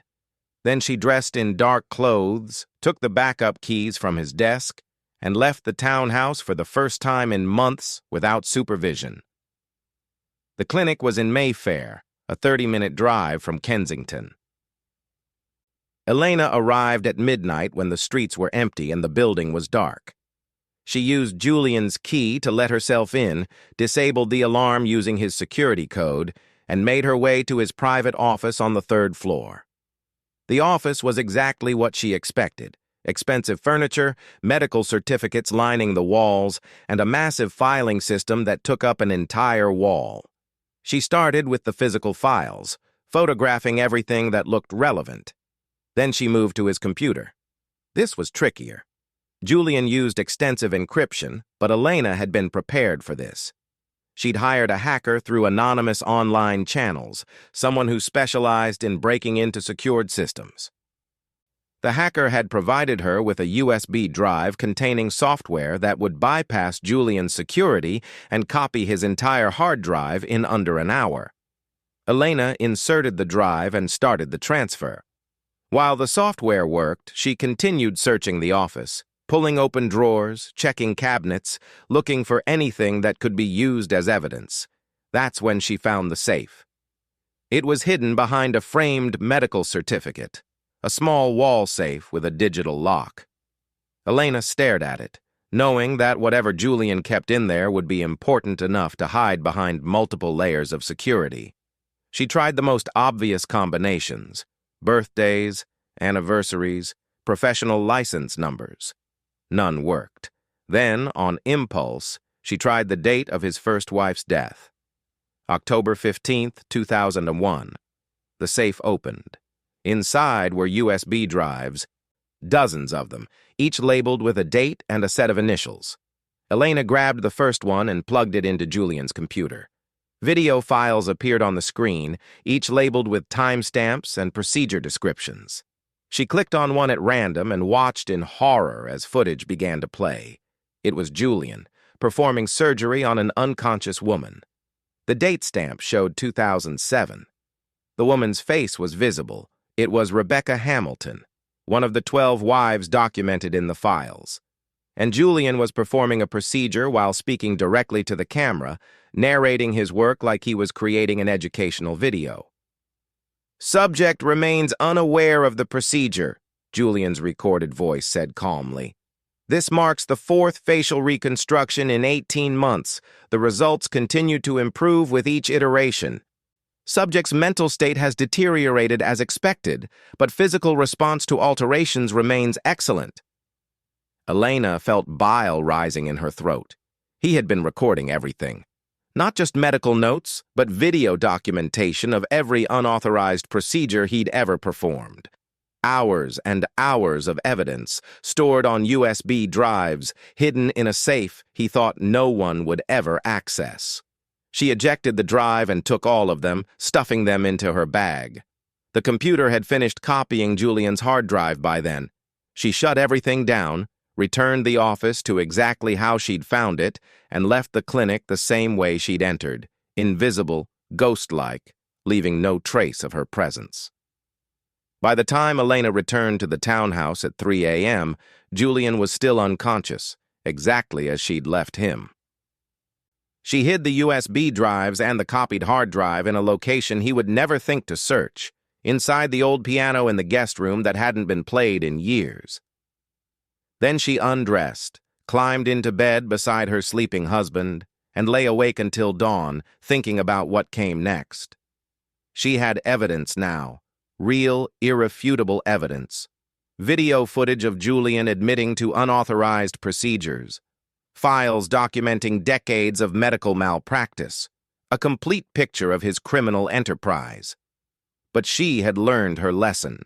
Then she dressed in dark clothes, took the backup keys from his desk, and left the townhouse for the first time in months without supervision. The clinic was in Mayfair, a 30-minute drive from Kensington. Elena arrived at midnight when the streets were empty and the building was dark. She used Julian's key to let herself in, disabled the alarm using his security code, and made her way to his private office on the 3rd floor. The office was exactly what she expected: expensive furniture, medical certificates lining the walls, and a massive filing system that took up an entire wall. She started with the physical files, photographing everything that looked relevant. Then she moved to his computer. This was trickier. Julian used extensive encryption, but Elena had been prepared for this. She'd hired a hacker through anonymous online channels, someone who specialized in breaking into secured systems. The hacker had provided her with a USB drive containing software that would bypass Julian's security and copy his entire hard drive in under an hour. Elena inserted the drive and started the transfer. While the software worked, she continued searching the office, pulling open drawers, checking cabinets, looking for anything that could be used as evidence. That's when she found the safe. It was hidden behind a framed medical certificate, a small wall safe with a digital lock. Elena stared at it, knowing that whatever Julian kept in there would be important enough to hide behind multiple layers of security. She tried the most obvious combinations: birthdays, anniversaries, professional license numbers. None worked. Then, on impulse, she tried the date of his first wife's death. October 15th, 2001. The safe opened. Inside were USB drives, dozens of them, each labeled with a date and a set of initials. Elena grabbed the first one and plugged it into Julian's computer. Video files appeared on the screen, each labeled with timestamps and procedure descriptions. She clicked on one at random and watched in horror as footage began to play. It was Julian, performing surgery on an unconscious woman. The date stamp showed 2007. The woman's face was visible. It was Rebecca Hamilton, one of the 12 wives documented in the files. And Julian was performing a procedure while speaking directly to the camera, narrating his work like he was creating an educational video. "Subject remains unaware of the procedure," Julian's recorded voice said calmly. "This marks the 4th facial reconstruction in 18 months. The results continue to improve with each iteration. Subject's mental state has deteriorated as expected, but physical response to alterations remains excellent." Elena felt bile rising in her throat. He had been recording everything. Not just medical notes, but video documentation of every unauthorized procedure he'd ever performed. Hours and hours of evidence, stored on USB drives, hidden in a safe he thought no one would ever access. She ejected the drive and took all of them, stuffing them into her bag. The computer had finished copying Julian's hard drive by then. She shut everything down, returned the office to exactly how she'd found it, and left the clinic the same way she'd entered, invisible, ghost-like, leaving no trace of her presence. By the time Elena returned to the townhouse at 3 a.m., Julian was still unconscious, exactly as she'd left him. She hid the USB drives and the copied hard drive in a location he would never think to search, inside the old piano in the guest room that hadn't been played in years. Then she undressed, climbed into bed beside her sleeping husband, and lay awake until dawn, thinking about what came next. She had evidence now, real, irrefutable evidence. Video footage of Julian admitting to unauthorized procedures, files documenting decades of medical malpractice, a complete picture of his criminal enterprise. But she had learned her lesson.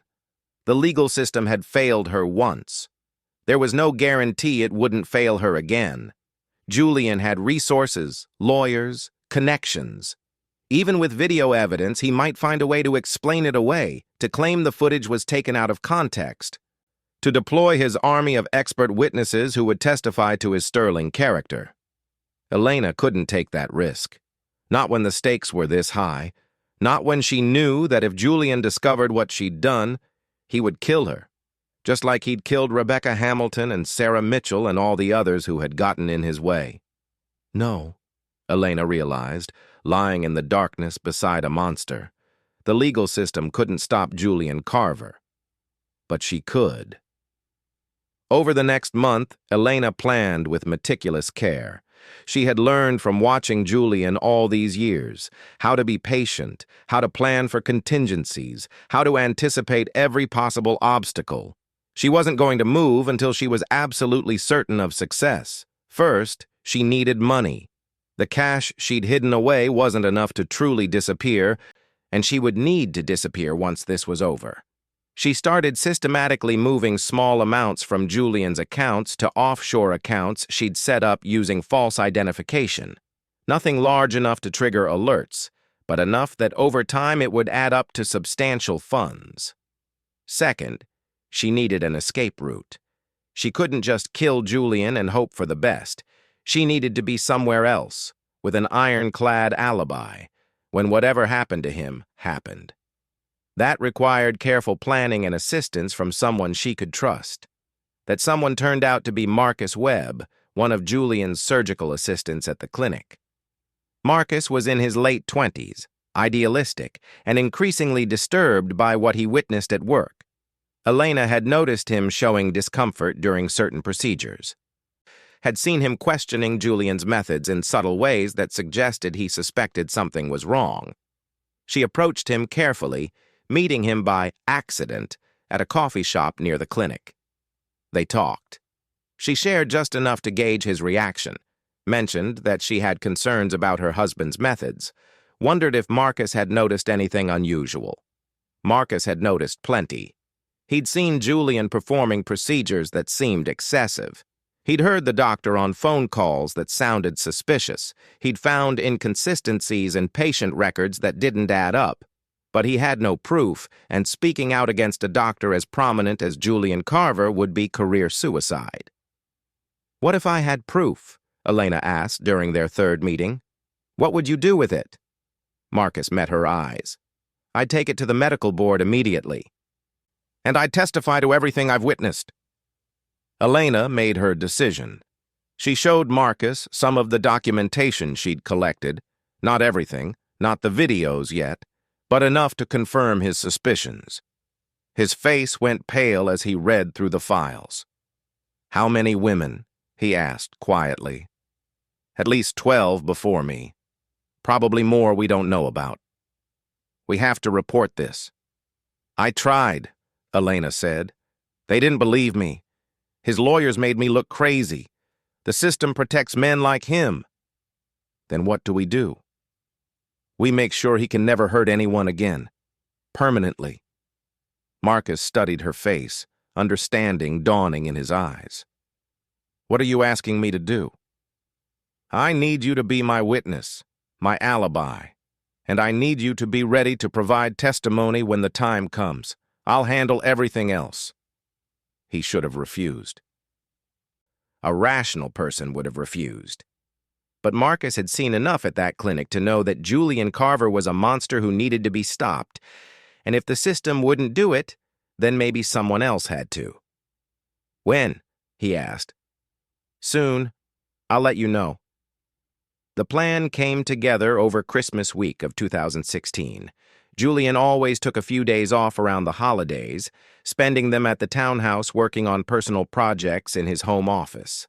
The legal system had failed her once. There was no guarantee it wouldn't fail her again. Julian had resources, lawyers, connections. Even with video evidence, he might find a way to explain it away, to claim the footage was taken out of context, to deploy his army of expert witnesses who would testify to his sterling character. Elena couldn't take that risk. Not when the stakes were this high. Not when she knew that if Julian discovered what she'd done, he would kill her, just like he'd killed Rebecca Hamilton and Sarah Mitchell and all the others who had gotten in his way. No, Elena realized, lying in the darkness beside a monster. The legal system couldn't stop Julian Carver. But she could. Over the next month, Elena planned with meticulous care. She had learned from watching Julian all these years how to be patient, how to plan for contingencies, how to anticipate every possible obstacle. She wasn't going to move until she was absolutely certain of success. First, she needed money. The cash she'd hidden away wasn't enough to truly disappear, and she would need to disappear once this was over. She started systematically moving small amounts from Julian's accounts to offshore accounts she'd set up using false identification. Nothing large enough to trigger alerts, but enough that over time it would add up to substantial funds. Second, she needed an escape route. She couldn't just kill Julian and hope for the best. She needed to be somewhere else, with an ironclad alibi, when whatever happened to him happened. That required careful planning and assistance from someone she could trust. That someone turned out to be Marcus Webb, one of Julian's surgical assistants at the clinic. Marcus was in his late 20s, idealistic, and increasingly disturbed by what he witnessed at work. Elena had noticed him showing discomfort during certain procedures, had seen him questioning Julian's methods in subtle ways that suggested he suspected something was wrong. She approached him carefully, meeting him by accident at a coffee shop near the clinic. They talked. She shared just enough to gauge his reaction, mentioned that she had concerns about her husband's methods, wondered if Marcus had noticed anything unusual. Marcus had noticed plenty. He'd seen Julian performing procedures that seemed excessive. He'd heard the doctor on phone calls that sounded suspicious. He'd found inconsistencies in patient records that didn't add up. But he had no proof, and speaking out against a doctor as prominent as Julian Carver would be career suicide. "What if I had proof?" Elena asked during their third meeting. "What would you do with it?" Marcus met her eyes. "I'd take it to the medical board immediately. And I'd testify to everything I've witnessed." Elena made her decision. She showed Marcus some of the documentation she'd collected, not everything, not the videos yet, but enough to confirm his suspicions. His face went pale as he read through the files. "How many women?" he asked quietly. "At least 12 before me. Probably more we don't know about. We have to report this." "I tried," Elena said. "They didn't believe me. His lawyers made me look crazy. The system protects men like him." "Then what do we do?" "We make sure he can never hurt anyone again. Permanently." Marcus studied her face, understanding dawning in his eyes. "What are you asking me to do?" "I need you to be my witness, my alibi, and I need you to be ready to provide testimony when the time comes. I'll handle everything else." He should have refused. A rational person would have refused. But Marcus had seen enough at that clinic to know that Julian Carver was a monster who needed to be stopped, and if the system wouldn't do it, then maybe someone else had to. "When?" he asked. "Soon. I'll let you know." The plan came together over Christmas week of 2016. Julian always took a few days off around the holidays, spending them at the townhouse working on personal projects in his home office.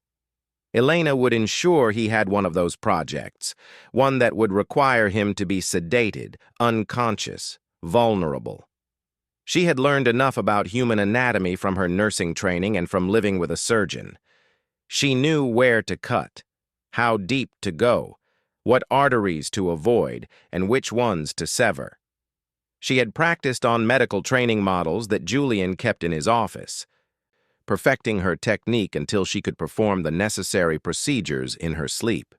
Elena would ensure he had one of those projects, one that would require him to be sedated, unconscious, vulnerable. She had learned enough about human anatomy from her nursing training and from living with a surgeon. She knew where to cut, how deep to go, what arteries to avoid, and which ones to sever. She had practiced on medical training models that Julian kept in his office, perfecting her technique until she could perform the necessary procedures in her sleep.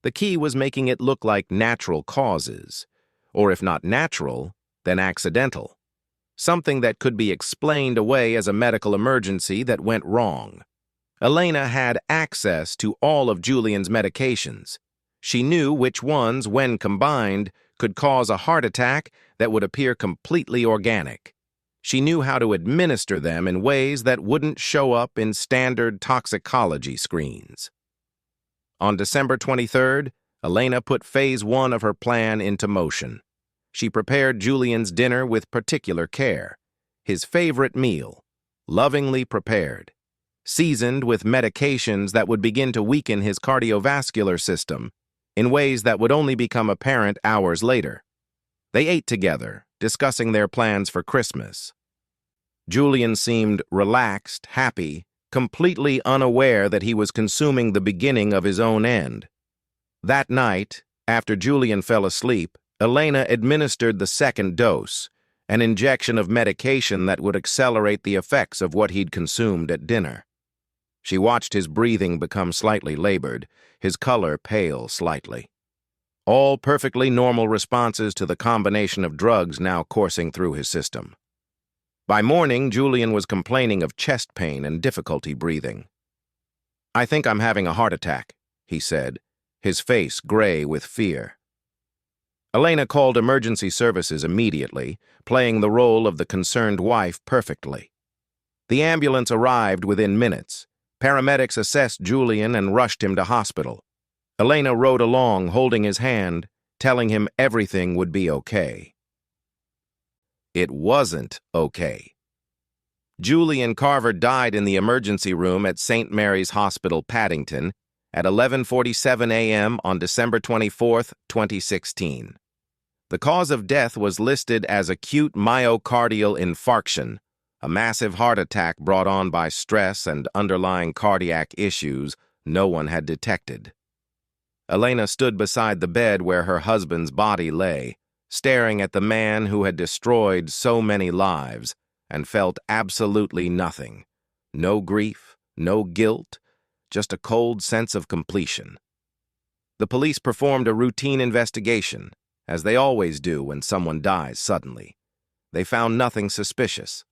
The key was making it look like natural causes, or if not natural, then accidental. Something that could be explained away as a medical emergency that went wrong. Elena had access to all of Julian's medications. She knew which ones, when combined, could cause a heart attack that would appear completely organic. She knew how to administer them in ways that wouldn't show up in standard toxicology screens. On December 23rd, Elena put phase 1 of her plan into motion. She prepared Julian's dinner with particular care, his favorite meal, lovingly prepared, seasoned with medications that would begin to weaken his cardiovascular system in ways that would only become apparent hours later. They ate together, discussing their plans for Christmas. Julian seemed relaxed, happy, completely unaware that he was consuming the beginning of his own end. That night, after Julian fell asleep, Elena administered the second dose, an injection of medication that would accelerate the effects of what he'd consumed at dinner. She watched his breathing become slightly labored, his color pale slightly. All perfectly normal responses to the combination of drugs now coursing through his system. By morning, Julian was complaining of chest pain and difficulty breathing. "I think I'm having a heart attack," he said, his face gray with fear. Elena called emergency services immediately, playing the role of the concerned wife perfectly. The ambulance arrived within minutes. Paramedics assessed Julian and rushed him to hospital. Elena rode along, holding his hand, telling him everything would be okay. It wasn't okay. Julian Carver died in the emergency room at St. Mary's Hospital, Paddington, at 11:47 a.m. on December 24, 2016. The cause of death was listed as acute myocardial infarction, a massive heart attack brought on by stress and underlying cardiac issues no one had detected. Elena stood beside the bed where her husband's body lay, staring at the man who had destroyed so many lives, and felt absolutely nothing. No grief, no guilt, just a cold sense of completion. The police performed a routine investigation, as they always do when someone dies suddenly. They found nothing suspicious.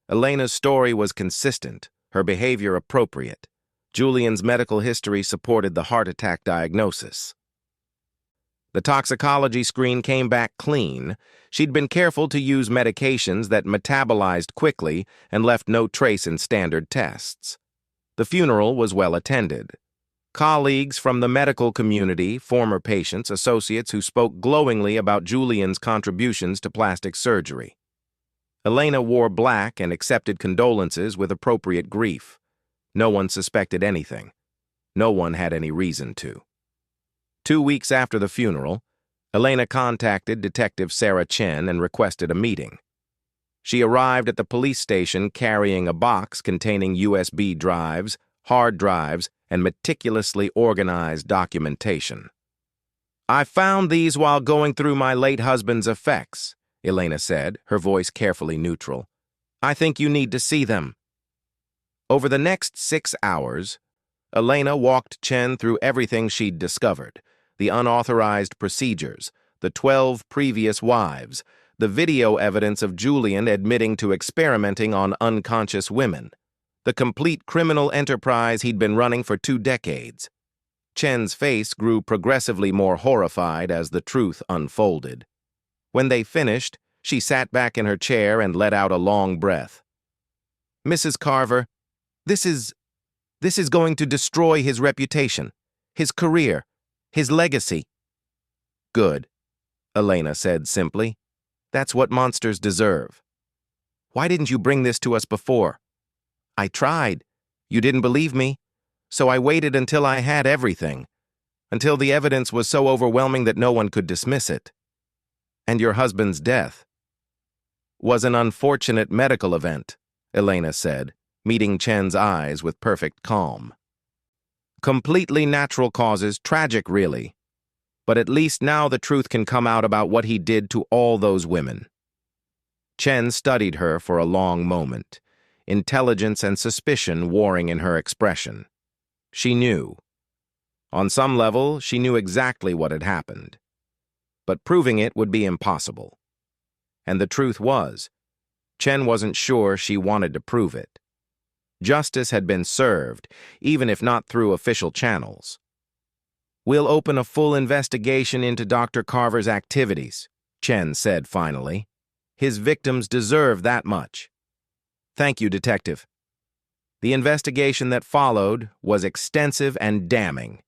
Elena's story was consistent, her behavior appropriate. Julian's medical history supported the heart attack diagnosis. The toxicology screen came back clean. She'd been careful to use medications that metabolized quickly and left no trace in standard tests. The funeral was well attended. Colleagues from the medical community, former patients, associates who spoke glowingly about Julian's contributions to plastic surgery. Elena wore black and accepted condolences with appropriate grief. No one suspected anything. No one had any reason to. 2 weeks after the funeral, Elena contacted Detective Sarah Chen and requested a meeting. She arrived at the police station carrying a box containing USB drives, hard drives, and meticulously organized documentation. "I found these while going through my late husband's effects," Elena said, her voice carefully neutral. "I think you need to see them." Over the next 6 hours, Elena walked Chen through everything she'd discovered, the unauthorized procedures, the 12 previous wives, the video evidence of Julian admitting to experimenting on unconscious women, the complete criminal enterprise he'd been running for 2 decades. Chen's face grew progressively more horrified as the truth unfolded. When they finished, she sat back in her chair and let out a long breath. "Mrs. Carver, this is going to destroy his reputation, his career, his legacy." "Good," Elena said simply. "That's what monsters deserve." "Why didn't you bring this to us before?" "I tried. You didn't believe me. So I waited until I had everything, until the evidence was so overwhelming that no one could dismiss it. And your husband's death was an unfortunate medical event, Elena said, meeting Chen's eyes with perfect calm. Completely natural causes, tragic really. But at least now the truth can come out about what he did to all those women. Chen studied her for a long moment, intelligence and suspicion warring in her expression. She knew. On some level, she knew exactly what had happened. But proving it would be impossible. And the truth was, Chen wasn't sure she wanted to prove it. Justice had been served, even if not through official channels. We'll open a full investigation into Dr. Carver's activities, Chen said finally. His victims deserve that much. Thank you, Detective. The investigation that followed was extensive and damning.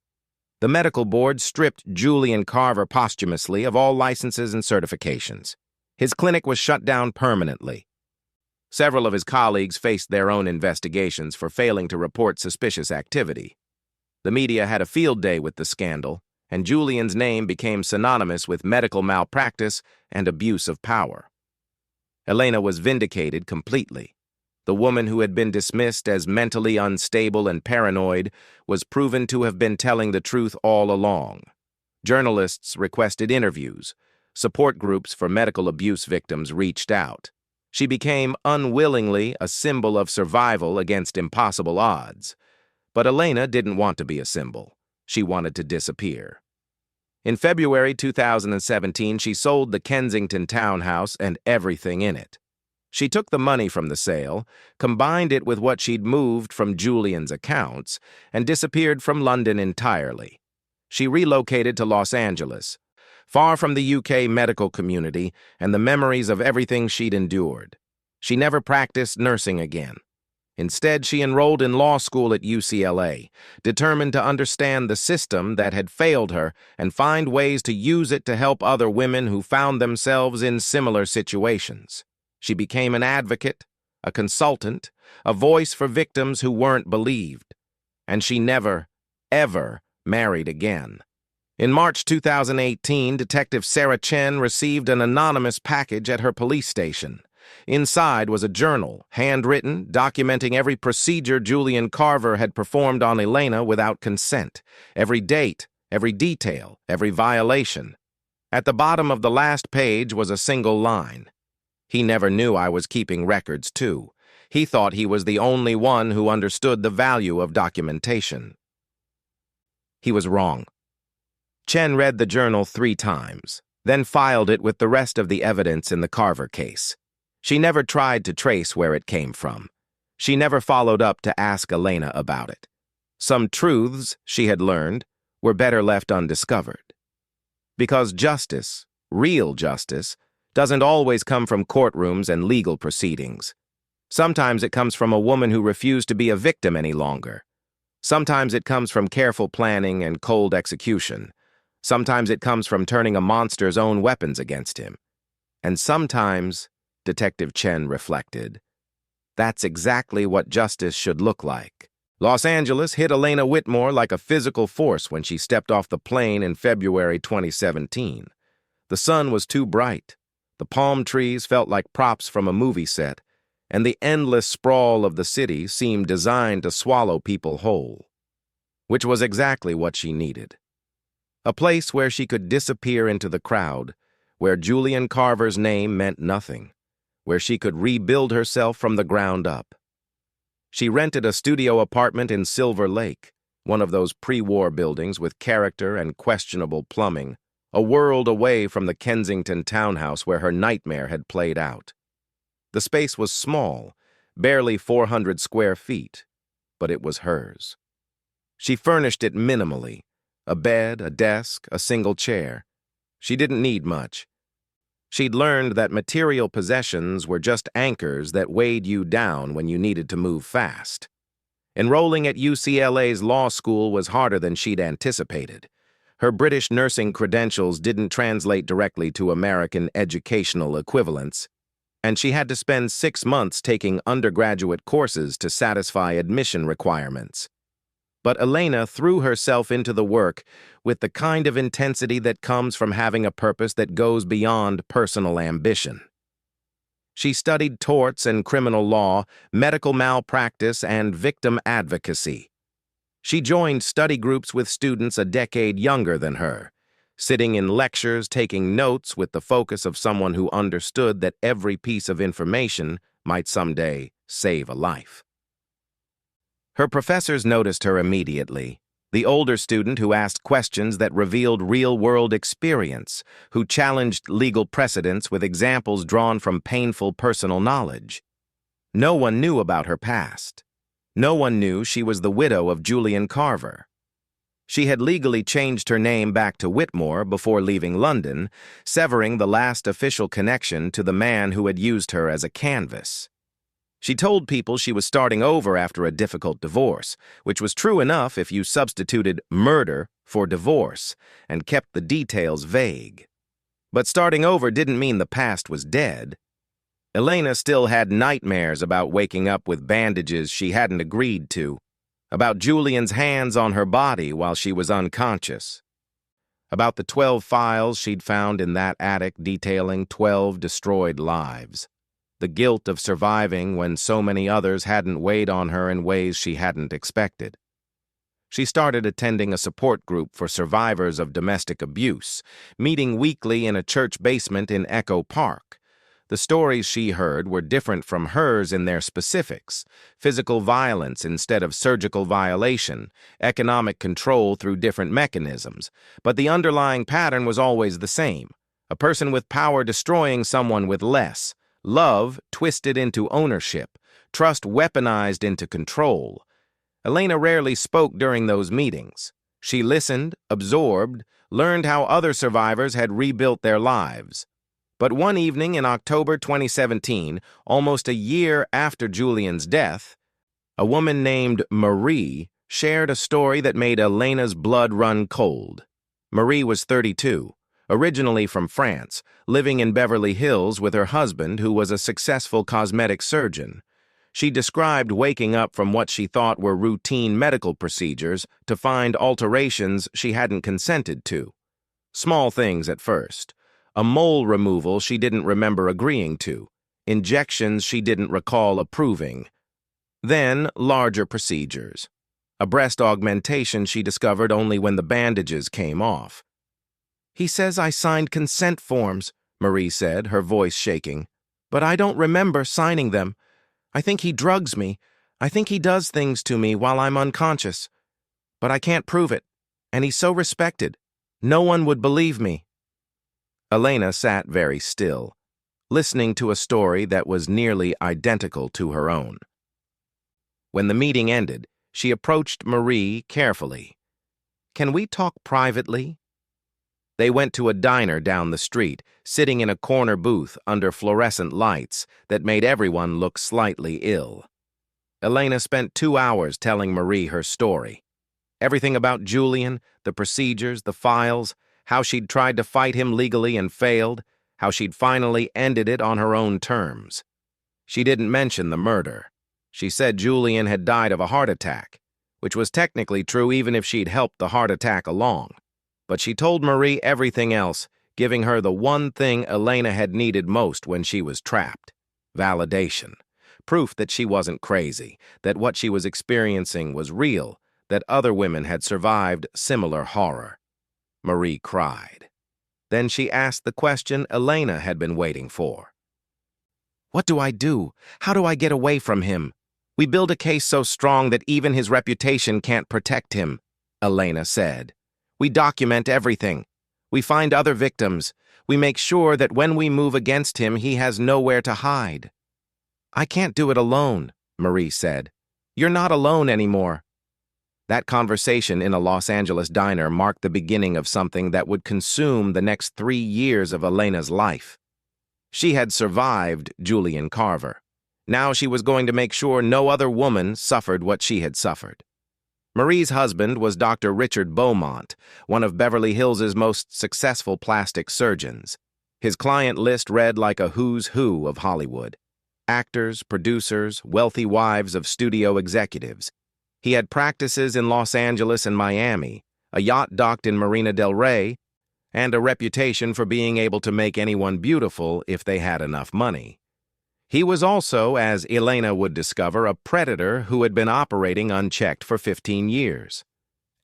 The medical board stripped Julian Carver posthumously of all licenses and certifications. His clinic was shut down permanently. Several of his colleagues faced their own investigations for failing to report suspicious activity. The media had a field day with the scandal, and Julian's name became synonymous with medical malpractice and abuse of power. Elena was vindicated completely. The woman who had been dismissed as mentally unstable and paranoid was proven to have been telling the truth all along. Journalists requested interviews. Support groups for medical abuse victims reached out. She became unwillingly a symbol of survival against impossible odds. But Elena didn't want to be a symbol. She wanted to disappear. In February 2017, she sold the Kensington townhouse and everything in it. She took the money from the sale, combined it with what she'd moved from Julian's accounts, and disappeared from London entirely. She relocated to Los Angeles, far from the UK medical community and the memories of everything she'd endured. She never practiced nursing again. Instead, she enrolled in law school at UCLA, determined to understand the system that had failed her and find ways to use it to help other women who found themselves in similar situations. She became an advocate, a consultant, a voice for victims who weren't believed. And she never, ever married again. In March 2018, Detective Sarah Chen received an anonymous package at her police station. Inside was a journal, handwritten, documenting every procedure Julian Carver had performed on Elena without consent, every date, every detail, every violation. At the bottom of the last page was a single line. He never knew I was keeping records, too. He thought he was the only one who understood the value of documentation. He was wrong. Chen read the journal 3 times, then filed it with the rest of the evidence in the Carver case. She never tried to trace where it came from. She never followed up to ask Elena about it. Some truths she had learned were better left undiscovered. Because justice, real justice, doesn't always come from courtrooms and legal proceedings. Sometimes it comes from a woman who refused to be a victim any longer. Sometimes it comes from careful planning and cold execution. Sometimes it comes from turning a monster's own weapons against him. And sometimes, Detective Chen reflected, that's exactly what justice should look like. Los Angeles hit Elena Whitmore like a physical force when she stepped off the plane in February 2017. The sun was too bright. The palm trees felt like props from a movie set, and the endless sprawl of the city seemed designed to swallow people whole. Which was exactly what she needed. A place where she could disappear into the crowd, where Julian Carver's name meant nothing, where she could rebuild herself from the ground up. She rented a studio apartment in Silver Lake, one of those pre-war buildings with character and questionable plumbing, a world away from the Kensington townhouse where her nightmare had played out. The space was small, barely 400 square feet, but it was hers. She furnished it minimally, a bed, a desk, a single chair. She didn't need much. She'd learned that material possessions were just anchors that weighed you down when you needed to move fast. Enrolling at UCLA's law school was harder than she'd anticipated. Her British nursing credentials didn't translate directly to American educational equivalents, and she had to spend 6 months taking undergraduate courses to satisfy admission requirements. But Elena threw herself into the work with the kind of intensity that comes from having a purpose that goes beyond personal ambition. She studied torts and criminal law, medical malpractice, and victim advocacy. She joined study groups with students a decade younger than her, sitting in lectures, taking notes with the focus of someone who understood that every piece of information might someday save a life. Her professors noticed her immediately, the older student who asked questions that revealed real-world experience, who challenged legal precedents with examples drawn from painful personal knowledge. No one knew about her past. No one knew she was the widow of Julian Carver. She had legally changed her name back to Whitmore before leaving London, severing the last official connection to the man who had used her as a canvas. She told people she was starting over after a difficult divorce, which was true enough if you substituted murder for divorce and kept the details vague. But starting over didn't mean the past was dead. Elena still had nightmares about waking up with bandages she hadn't agreed to, about Julian's hands on her body while she was unconscious, about the 12 files she'd found in that attic detailing 12 destroyed lives, the guilt of surviving when so many others hadn't weighed on her in ways she hadn't expected. She started attending a support group for survivors of domestic abuse, meeting weekly in a church basement in Echo Park. The stories she heard were different from hers in their specifics: physical violence instead of surgical violation, economic control through different mechanisms, but the underlying pattern was always the same: a person with power destroying someone with less, love twisted into ownership, trust weaponized into control. Elena rarely spoke during those meetings. She listened, absorbed, learned how other survivors had rebuilt their lives. But one evening in October 2017, almost a year after Julian's death, a woman named Marie shared a story that made Elena's blood run cold. Marie was 32, originally from France, living in Beverly Hills with her husband, who was a successful cosmetic surgeon. She described waking up from what she thought were routine medical procedures to find alterations she hadn't consented to. Small things at first. A mole removal she didn't remember agreeing to. Injections she didn't recall approving. Then, larger procedures. A breast augmentation she discovered only when the bandages came off. "He says I signed consent forms," Marie said, her voice shaking. "But I don't remember signing them. I think he drugs me. I think he does things to me while I'm unconscious. But I can't prove it. And he's so respected. No one would believe me." Elena sat very still, listening to a story that was nearly identical to her own. When the meeting ended, she approached Marie carefully. "Can we talk privately?" They went to a diner down the street, sitting in a corner booth under fluorescent lights that made everyone look slightly ill. Elena spent 2 hours telling Marie her story. Everything about Julian, the procedures, the files, how she'd tried to fight him legally and failed, how she'd finally ended it on her own terms. She didn't mention the murder. She said Julian had died of a heart attack, which was technically true even if she'd helped the heart attack along. But she told Marie everything else, giving her the one thing Elena had needed most when she was trapped: validation. Proof that she wasn't crazy, that what she was experiencing was real, that other women had survived similar horror. Marie cried. Then she asked the question Elena had been waiting for. "What do I do? How do I get away from him? We build a case so strong that even his reputation can't protect him," Elena said. "We document everything. We find other victims. We make sure that when we move against him, he has nowhere to hide." "I can't do it alone," Marie said. "You're not alone anymore." That conversation in a Los Angeles diner marked the beginning of something that would consume the next 3 years of Elena's life. She had survived Julian Carver. Now she was going to make sure no other woman suffered what she had suffered. Marie's husband was Dr. Richard Beaumont, one of Beverly Hills' most successful plastic surgeons. His client list read like a who's who of Hollywood: actors, producers, wealthy wives of studio executives. He had practices in Los Angeles and Miami, a yacht docked in Marina del Rey, and a reputation for being able to make anyone beautiful if they had enough money. He was also, as Elena would discover, a predator who had been operating unchecked for 15 years.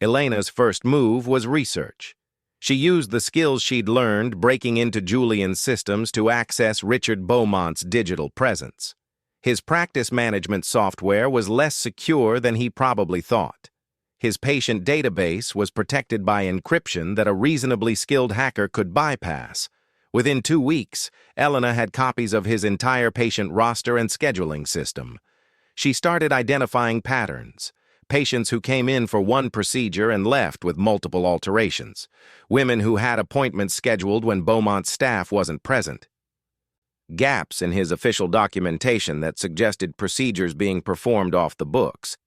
Elena's first move was research. She used the skills she'd learned breaking into Julian's systems to access Richard Beaumont's digital presence. His practice management software was less secure than he probably thought. His patient database was protected by encryption that a reasonably skilled hacker could bypass. Within 2 weeks, Elena had copies of his entire patient roster and scheduling system. She started identifying patterns. Patients who came in for one procedure and left with multiple alterations. Women who had appointments scheduled when Beaumont's staff wasn't present. Gaps in his official documentation that suggested procedures being performed off the books.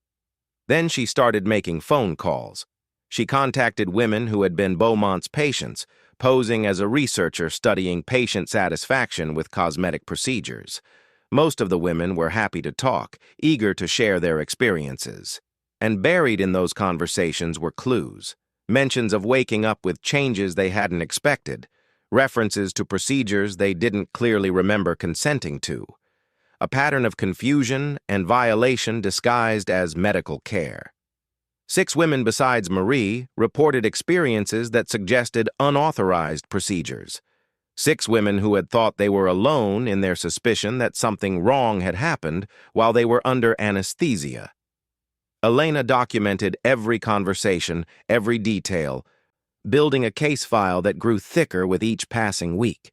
Then she started making phone calls. She contacted women who had been Beaumont's patients, posing as a researcher studying patient satisfaction with cosmetic procedures. Most of the women were happy to talk, eager to share their experiences. And buried in those conversations were clues, mentions of waking up with changes they hadn't expected, references to procedures they didn't clearly remember consenting to. A pattern of confusion and violation disguised as medical care. 6 women besides Marie reported experiences that suggested unauthorized procedures. 6 women who had thought they were alone in their suspicion that something wrong had happened while they were under anesthesia. Elena documented every conversation, every detail, building a case file that grew thicker with each passing week.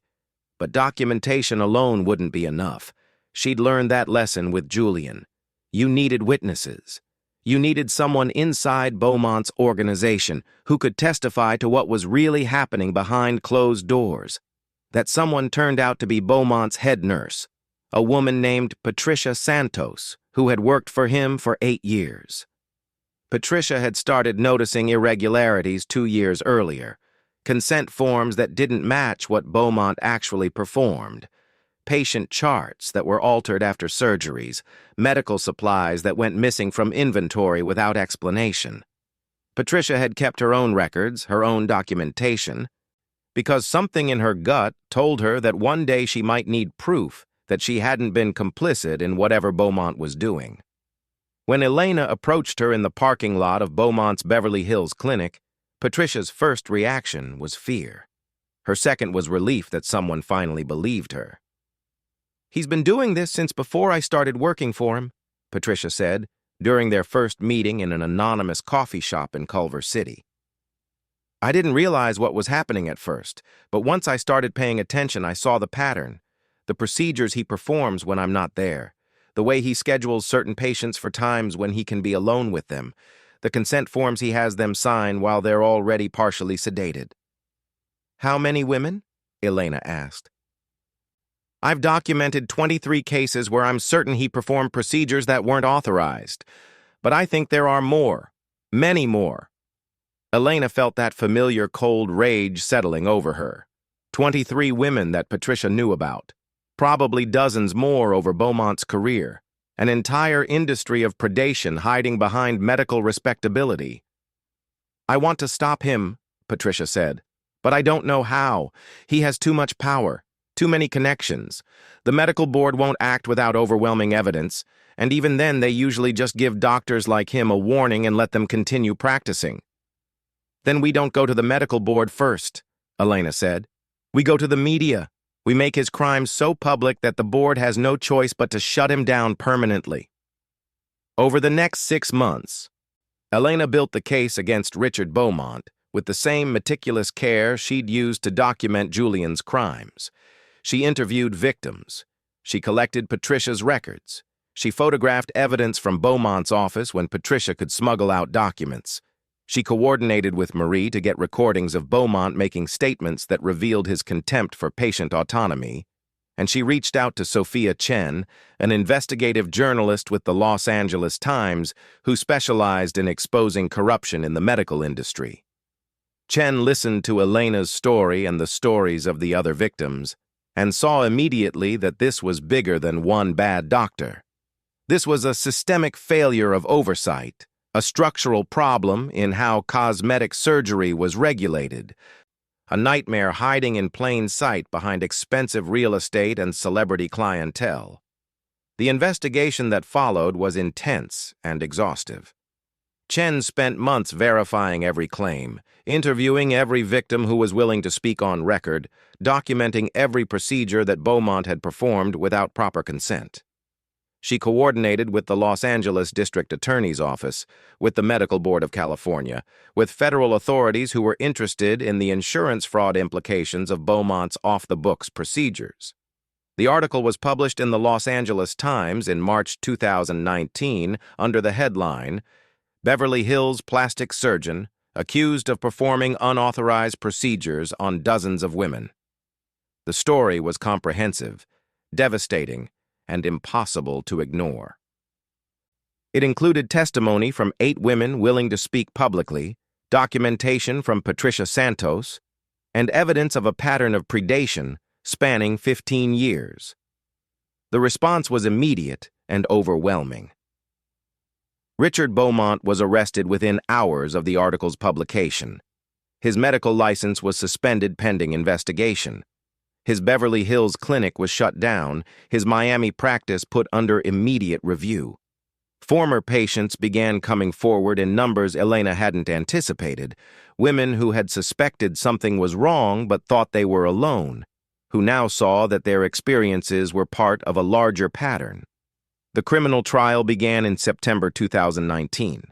But documentation alone wouldn't be enough. She'd learned that lesson with Julian. You needed witnesses. You needed someone inside Beaumont's organization who could testify to what was really happening behind closed doors. That someone turned out to be Beaumont's head nurse, a woman named Patricia Santos, who had worked for him for 8 years. Patricia had started noticing irregularities 2 years earlier, consent forms that didn't match what Beaumont actually performed, patient charts that were altered after surgeries, medical supplies that went missing from inventory without explanation. Patricia had kept her own records, her own documentation, because something in her gut told her that one day she might need proof that she hadn't been complicit in whatever Beaumont was doing. When Elena approached her in the parking lot of Beaumont's Beverly Hills clinic, Patricia's first reaction was fear. Her second was relief that someone finally believed her. "He's been doing this since before I started working for him," Patricia said, during their first meeting in an anonymous coffee shop in Culver City. "I didn't realize what was happening at first, but once I started paying attention, I saw the pattern, the procedures he performs when I'm not there, the way he schedules certain patients for times when he can be alone with them, the consent forms he has them sign while they're already partially sedated." "How many women?" Elena asked. "I've documented 23 cases where I'm certain he performed procedures that weren't authorized. But I think there are more. Many more." Elena felt that familiar cold rage settling over her. 23 women that Patricia knew about. Probably dozens more over Beaumont's career. An entire industry of predation hiding behind medical respectability. "I want to stop him," Patricia said. "But I don't know how. He has too much power. Too many connections. The medical board won't act without overwhelming evidence, and even then they usually just give doctors like him a warning and let them continue practicing." "Then we don't go to the medical board first," Elena said. "We go to the media. We make his crimes so public that the board has no choice but to shut him down permanently." Over the next 6 months, Elena built the case against Richard Beaumont with the same meticulous care she'd used to document Julian's crimes. She interviewed victims. She collected Patricia's records. She photographed evidence from Beaumont's office when Patricia could smuggle out documents. She coordinated with Marie to get recordings of Beaumont making statements that revealed his contempt for patient autonomy. And she reached out to Sophia Chen, an investigative journalist with the Los Angeles Times who specialized in exposing corruption in the medical industry. Chen listened to Elena's story and the stories of the other victims, and saw immediately that this was bigger than one bad doctor. This was a systemic failure of oversight, a structural problem in how cosmetic surgery was regulated, a nightmare hiding in plain sight behind expensive real estate and celebrity clientele. The investigation that followed was intense and exhaustive. Chen spent months verifying every claim, interviewing every victim who was willing to speak on record, documenting every procedure that Beaumont had performed without proper consent. She coordinated with the Los Angeles District Attorney's Office, with the Medical Board of California, with federal authorities who were interested in the insurance fraud implications of Beaumont's off-the-books procedures. The article was published in the Los Angeles Times in March 2019 under the headline, "Beverly Hills Plastic Surgeon Accused of Performing Unauthorized Procedures on Dozens of Women." The story was comprehensive, devastating, and impossible to ignore. It included testimony from 8 women willing to speak publicly, documentation from Patricia Santos, and evidence of a pattern of predation spanning 15 years. The response was immediate and overwhelming. Richard Beaumont was arrested within hours of the article's publication. His medical license was suspended pending investigation. His Beverly Hills clinic was shut down, his Miami practice put under immediate review. Former patients began coming forward in numbers Elena hadn't anticipated, women who had suspected something was wrong but thought they were alone, who now saw that their experiences were part of a larger pattern. The criminal trial began in September 2019.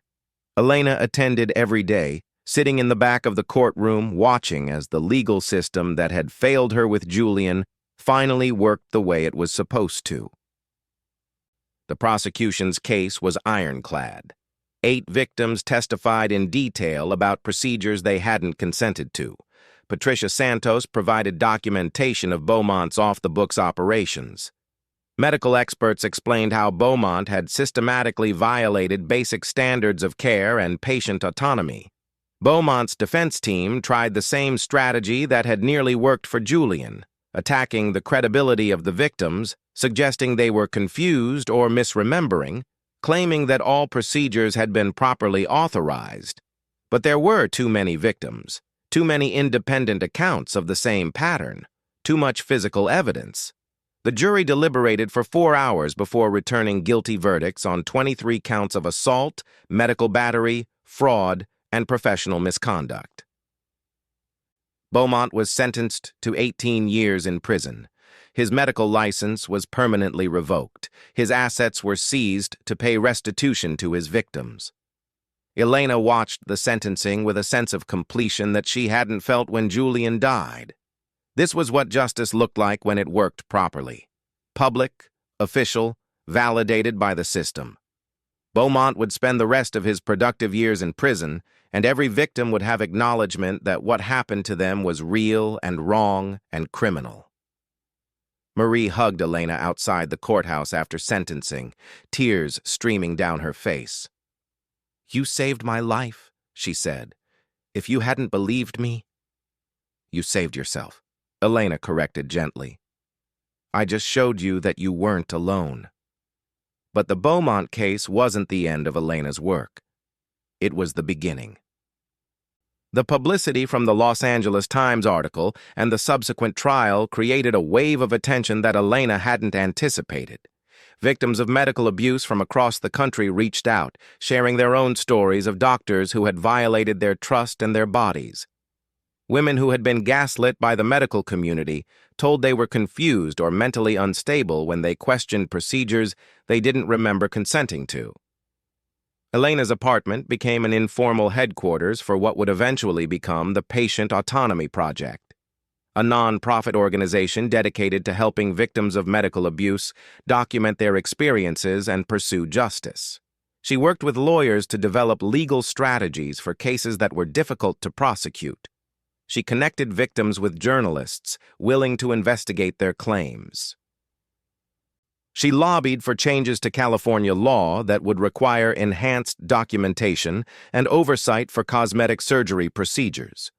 Elena attended every day, sitting in the back of the courtroom watching as the legal system that had failed her with Julian finally worked the way it was supposed to. The prosecution's case was ironclad. 8 victims testified in detail about procedures they hadn't consented to. Patricia Santos provided documentation of Beaumont's off-the-books operations. Medical experts explained how Beaumont had systematically violated basic standards of care and patient autonomy. Beaumont's defense team tried the same strategy that had nearly worked for Julian, attacking the credibility of the victims, suggesting they were confused or misremembering, claiming that all procedures had been properly authorized. But there were too many victims, too many independent accounts of the same pattern, too much physical evidence. The jury deliberated for 4 hours before returning guilty verdicts on 23 counts of assault, medical battery, fraud, and professional misconduct. Beaumont was sentenced to 18 years in prison. His medical license was permanently revoked. His assets were seized to pay restitution to his victims. Elena watched the sentencing with a sense of completion that she hadn't felt when Julian died. This was what justice looked like when it worked properly. Public, official, validated by the system. Beaumont would spend the rest of his productive years in prison, and every victim would have acknowledgement that what happened to them was real and wrong and criminal. Marie hugged Elena outside the courthouse after sentencing, tears streaming down her face. "You saved my life," she said. "If you hadn't believed me..." "You saved yourself," Elena corrected gently. "I just showed you that you weren't alone." But the Beaumont case wasn't the end of Elena's work. It was the beginning. The publicity from the Los Angeles Times article and the subsequent trial created a wave of attention that Elena hadn't anticipated. Victims of medical abuse from across the country reached out, sharing their own stories of doctors who had violated their trust and their bodies. Women who had been gaslit by the medical community told they were confused or mentally unstable when they questioned procedures they didn't remember consenting to. Elena's apartment became an informal headquarters for what would eventually become the Patient Autonomy Project, a non-profit organization dedicated to helping victims of medical abuse document their experiences and pursue justice. She worked with lawyers to develop legal strategies for cases that were difficult to prosecute. She connected victims with journalists willing to investigate their claims. She lobbied for changes to California law that would require enhanced documentation and oversight for cosmetic surgery procedures.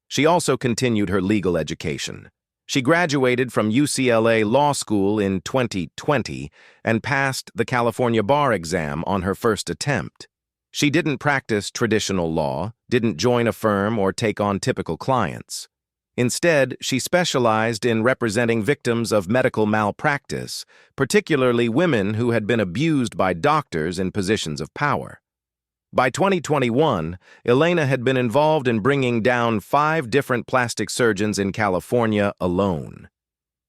She also continued her legal education. She graduated from UCLA Law School in 2020 and passed the California bar exam on her first attempt. She didn't practice traditional law, didn't join a firm or take on typical clients. Instead, she specialized in representing victims of medical malpractice, particularly women who had been abused by doctors in positions of power. By 2021, Elena had been involved in bringing down 5 different plastic surgeons in California alone.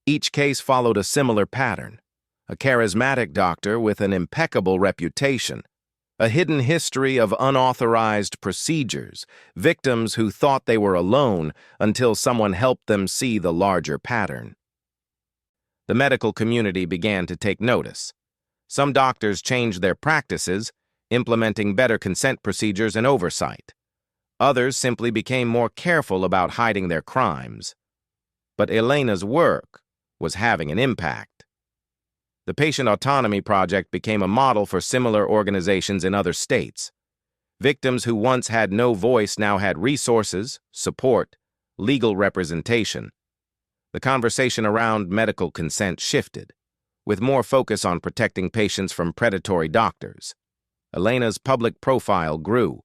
Each case followed a similar pattern: a charismatic doctor with an impeccable reputation, a hidden history of unauthorized procedures, victims who thought they were alone until someone helped them see the larger pattern. The medical community began to take notice. Some doctors changed their practices, implementing better consent procedures and oversight. Others simply became more careful about hiding their crimes. But Elena's work was having an impact. The Patient Autonomy Project became a model for similar organizations in other states. Victims who once had no voice now had resources, support, legal representation. The conversation around medical consent shifted, with more focus on protecting patients from predatory doctors. Elena's public profile grew.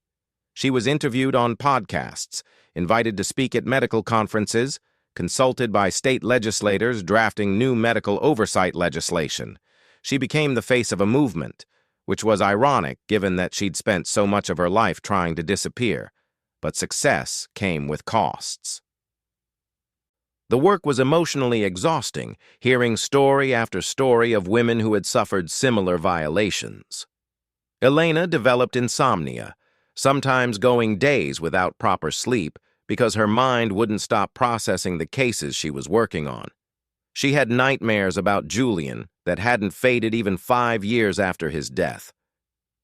She was interviewed on podcasts, invited to speak at medical conferences, consulted by state legislators drafting new medical oversight legislation. She became the face of a movement, which was ironic given that she'd spent so much of her life trying to disappear. But success came with costs. The work was emotionally exhausting, hearing story after story of women who had suffered similar violations. Elena developed insomnia, sometimes going days without proper sleep, because her mind wouldn't stop processing the cases she was working on. She had nightmares about Julian that hadn't faded even 5 years after his death.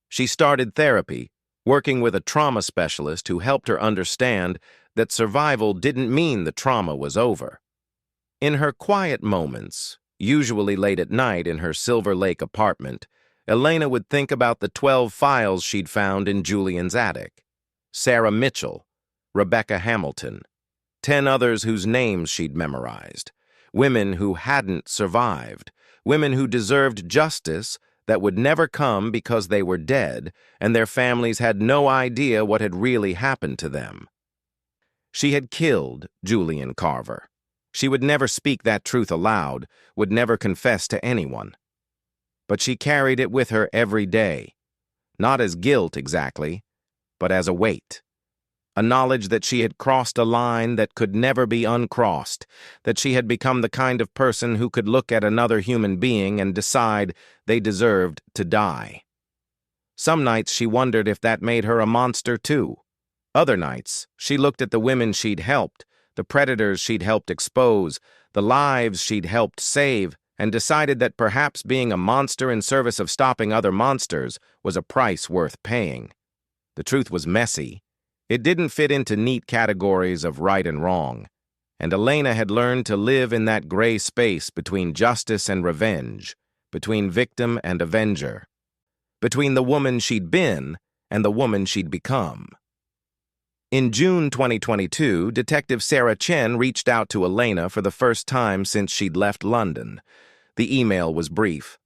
She started therapy, working with a trauma specialist who helped her understand that survival didn't mean the trauma was over. In her quiet moments, usually late at night in her Silver Lake apartment, Elena would think about the 12 files she'd found in Julian's attic. Sarah Mitchell, Rebecca Hamilton, 10 others whose names she'd memorized, women who hadn't survived, women who deserved justice that would never come because they were dead and their families had no idea what had really happened to them. She had killed Julian Carver. She would never speak that truth aloud, would never confess to anyone. But she carried it with her every day, not as guilt exactly, but as a weight. A knowledge that she had crossed a line that could never be uncrossed, that she had become the kind of person who could look at another human being and decide they deserved to die. Some nights she wondered if that made her a monster too. Other nights, she looked at the women she'd helped, the predators she'd helped expose, the lives she'd helped save, and decided that perhaps being a monster in service of stopping other monsters was a price worth paying. The truth was messy. It didn't fit into neat categories of right and wrong, and Elena had learned to live in that gray space between justice and revenge, between victim and avenger, between the woman she'd been and the woman she'd become. In June 2022, Detective Sarah Chen reached out to Elena for the first time since she'd left London. The email was brief.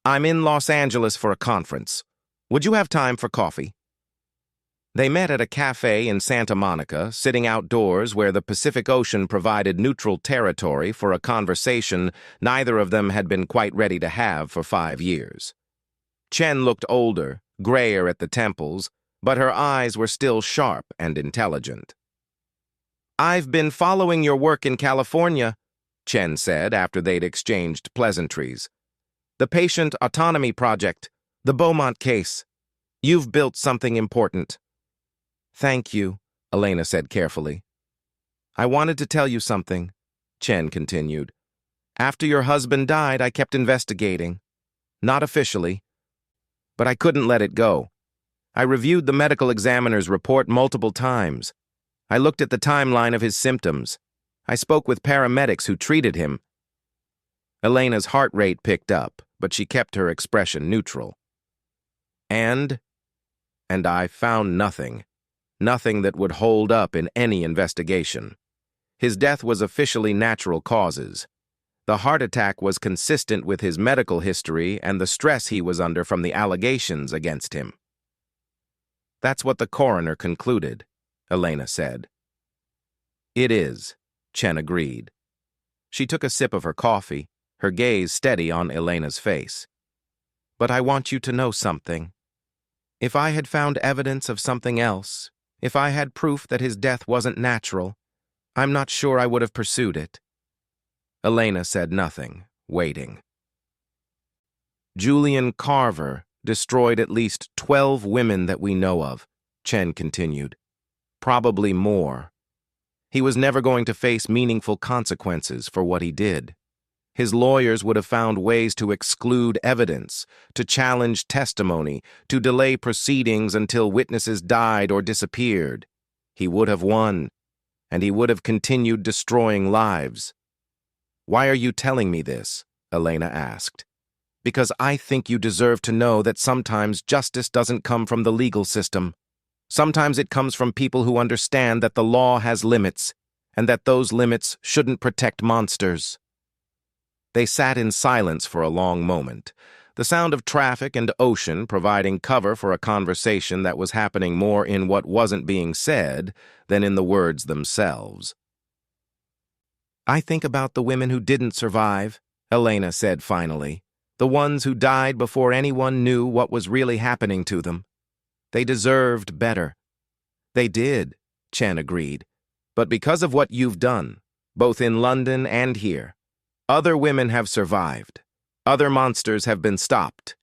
"I'm in Los Angeles for a conference. Would you have time for coffee?" They met at a cafe in Santa Monica, sitting outdoors where the Pacific Ocean provided neutral territory for a conversation neither of them had been quite ready to have for 5 years. Chen looked older, grayer at the temples, but her eyes were still sharp and intelligent. "I've been following your work in California," Chen said after they'd exchanged pleasantries. "The Patient Autonomy Project, the Beaumont case. You've built something important." "Thank you," Elena said carefully. "I wanted to tell you something," Chen continued. "After your husband died, I kept investigating. Not officially. But I couldn't let it go. I reviewed the medical examiner's report multiple times. I looked at the timeline of his symptoms. I spoke with paramedics who treated him." Elena's heart rate picked up, but she kept her expression neutral. And I found nothing. Nothing that would hold up in any investigation. His death was officially natural causes. The heart attack was consistent with his medical history and the stress he was under from the allegations against him. That's what the coroner concluded, Elena said. It is, Chen agreed. She took a sip of her coffee, her gaze steady on Elena's face. But I want you to know something. If I had found evidence of something else, if I had proof that his death wasn't natural, I'm not sure I would have pursued it. Elena said nothing, waiting. Julian Carver destroyed at least 12 women that we know of, Chen continued. Probably more. He was never going to face meaningful consequences for what he did. His lawyers would have found ways to exclude evidence, to challenge testimony, to delay proceedings until witnesses died or disappeared. He would have won, and he would have continued destroying lives. Why are you telling me this? Elena asked. Because I think you deserve to know that sometimes justice doesn't come from the legal system. Sometimes it comes from people who understand that the law has limits, and that those limits shouldn't protect monsters. They sat in silence for a long moment, the sound of traffic and ocean providing cover for a conversation that was happening more in what wasn't being said than in the words themselves. I think about the women who didn't survive, Elena said finally, the ones who died before anyone knew what was really happening to them. They deserved better. They did, Chen agreed. But because of what you've done, both in London and here, other women have survived. Other monsters have been stopped.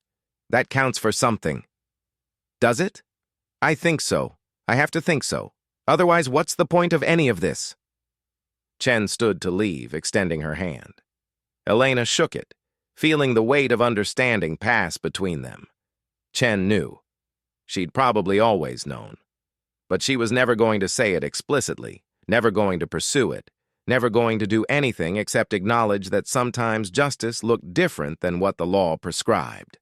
That counts for something. Does it? I think so. I have to think so. Otherwise, what's the point of any of this? Chen stood to leave, extending her hand. Elena shook it, feeling the weight of understanding pass between them. Chen knew. She'd probably always known. But she was never going to say it explicitly, never going to pursue it, never going to do anything except acknowledge that sometimes justice looked different than what the law prescribed.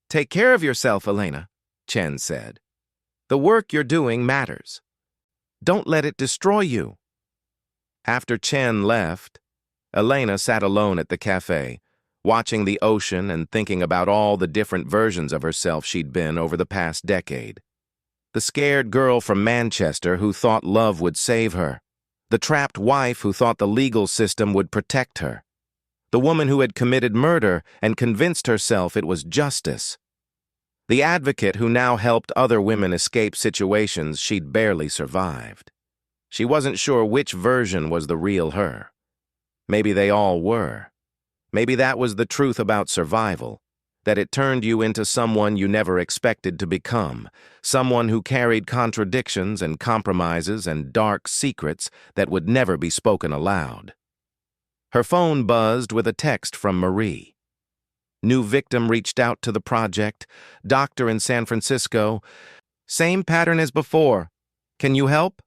Take care of yourself, Elena, Chen said. The work you're doing matters. Don't let it destroy you. After Chen left, Elena sat alone at the cafe, watching the ocean and thinking about all the different versions of herself she'd been over the past decade. The scared girl from Manchester who thought love would save her. The trapped wife who thought the legal system would protect her. The woman who had committed murder and convinced herself it was justice. The advocate who now helped other women escape situations she'd barely survived. She wasn't sure which version was the real her. Maybe they all were. Maybe that was the truth about survival, that it turned you into someone you never expected to become, someone who carried contradictions and compromises and dark secrets that would never be spoken aloud. Her phone buzzed with a text from Marie. New victim reached out to the project, doctor in San Francisco. Same pattern as before. Can you help?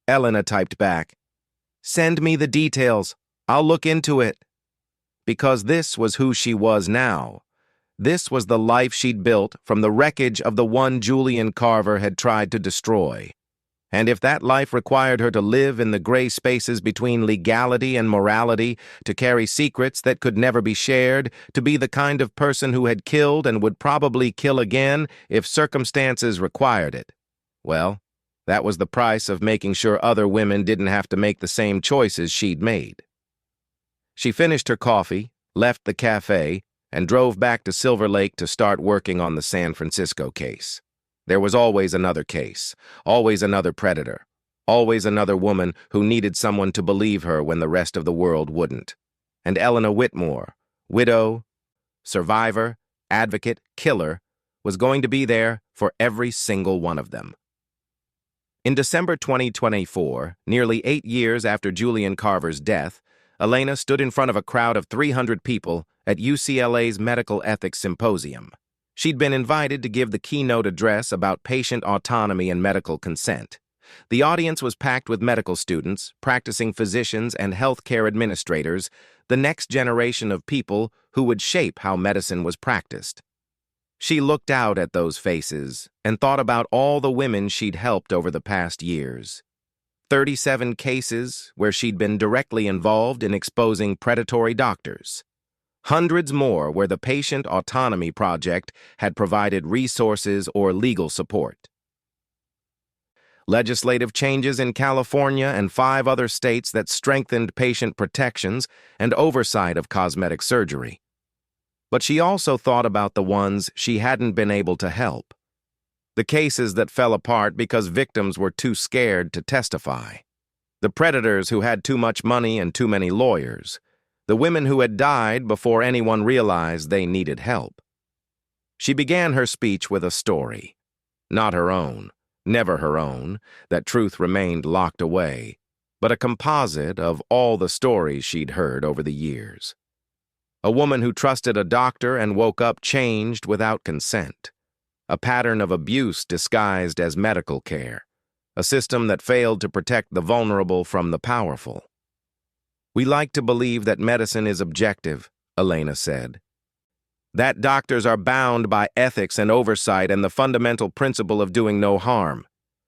Elena typed back. Send me the details. I'll look into it. Because this was who she was now. This was the life she'd built from the wreckage of the one Julian Carver had tried to destroy. And if that life required her to live in the gray spaces between legality and morality, to carry secrets that could never be shared, to be the kind of person who had killed and would probably kill again if circumstances required it, well, that was the price of making sure other women didn't have to make the same choices she'd made. She finished her coffee, left the cafe, and drove back to Silver Lake to start working on the San Francisco case. There was always another case, always another predator, always another woman who needed someone to believe her when the rest of the world wouldn't. And Elena Whitmore, widow, survivor, advocate, killer, was going to be there for every single one of them. In December 2024, nearly 8 years after Julian Carver's death, Elena stood in front of a crowd of 300 people at UCLA's Medical Ethics Symposium. She'd been invited to give the keynote address about patient autonomy and medical consent. The audience was packed with medical students, practicing physicians, and healthcare administrators, the next generation of people who would shape how medicine was practiced. She looked out at those faces and thought about all the women she'd helped over the past years. 37 cases where she'd been directly involved in exposing predatory doctors. Hundreds more where the Patient Autonomy Project had provided resources or legal support. legislative changes in California and 5 other states that strengthened patient protections and oversight of cosmetic surgery. But she also thought about the ones she hadn't been able to help. The cases that fell apart because victims were too scared to testify. The predators who had too much money and too many lawyers. The women who had died before anyone realized they needed help. She began her speech with a story. Not her own, never her own, that truth remained locked away, but a composite of all the stories she'd heard over the years. A woman who trusted a doctor and woke up changed without consent. A pattern of abuse disguised as medical care. A system that failed to protect the vulnerable from the powerful. "We like to believe that medicine is objective," Elena said. "That doctors are bound by ethics and oversight and the fundamental principle of doing no harm.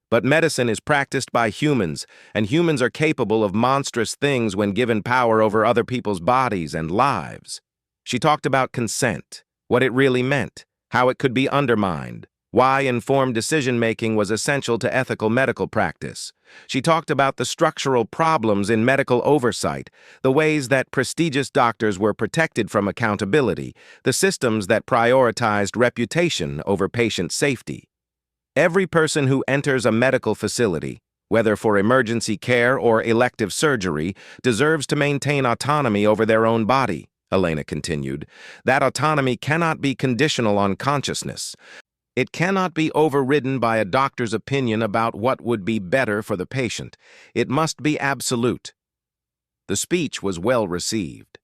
But medicine is practiced by humans, and humans are capable of monstrous things when given power over other people's bodies and lives." She talked about consent, what it really meant, how it could be undermined, why informed decision-making was essential to ethical medical practice. She talked about the structural problems in medical oversight, the ways that prestigious doctors were protected from accountability, the systems that prioritized reputation over patient safety. Every person who enters a medical facility, whether for emergency care or elective surgery, deserves to maintain autonomy over their own body, Elena continued. That autonomy cannot be conditional on consciousness. It cannot be overridden by a doctor's opinion about what would be better for the patient. It must be absolute. The speech was well received.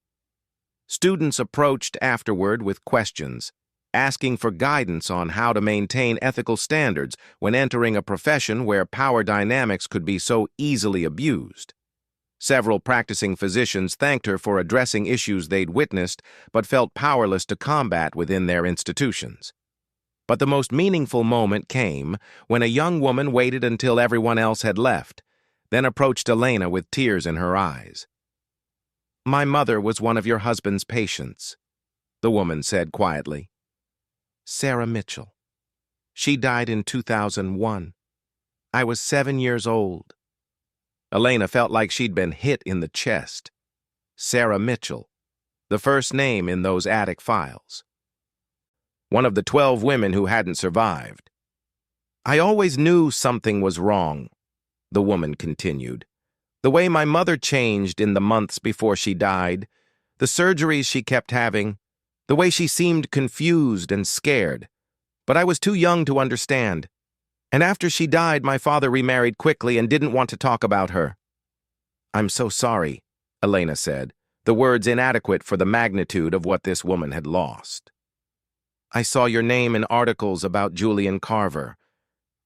Students approached afterward with questions, asking for guidance on how to maintain ethical standards when entering a profession where power dynamics could be so easily abused. Several practicing physicians thanked her for addressing issues they'd witnessed but felt powerless to combat within their institutions. But the most meaningful moment came when a young woman waited until everyone else had left, then approached Elena with tears in her eyes. "My mother was one of your husband's patients," the woman said quietly. "Sarah Mitchell. She died in 2001. I was 7 years old." Elena felt like she'd been hit in the chest. Sarah Mitchell, the first name in those attic files. One of the 12 women who hadn't survived. "I always knew something was wrong," the woman continued. "The way my mother changed in the months before she died, the surgeries she kept having, the way she seemed confused and scared. But I was too young to understand. And after she died, my father remarried quickly and didn't want to talk about her." "I'm so sorry," Elena said, the words inadequate for the magnitude of what this woman had lost. "I saw your name in articles about Julian Carver.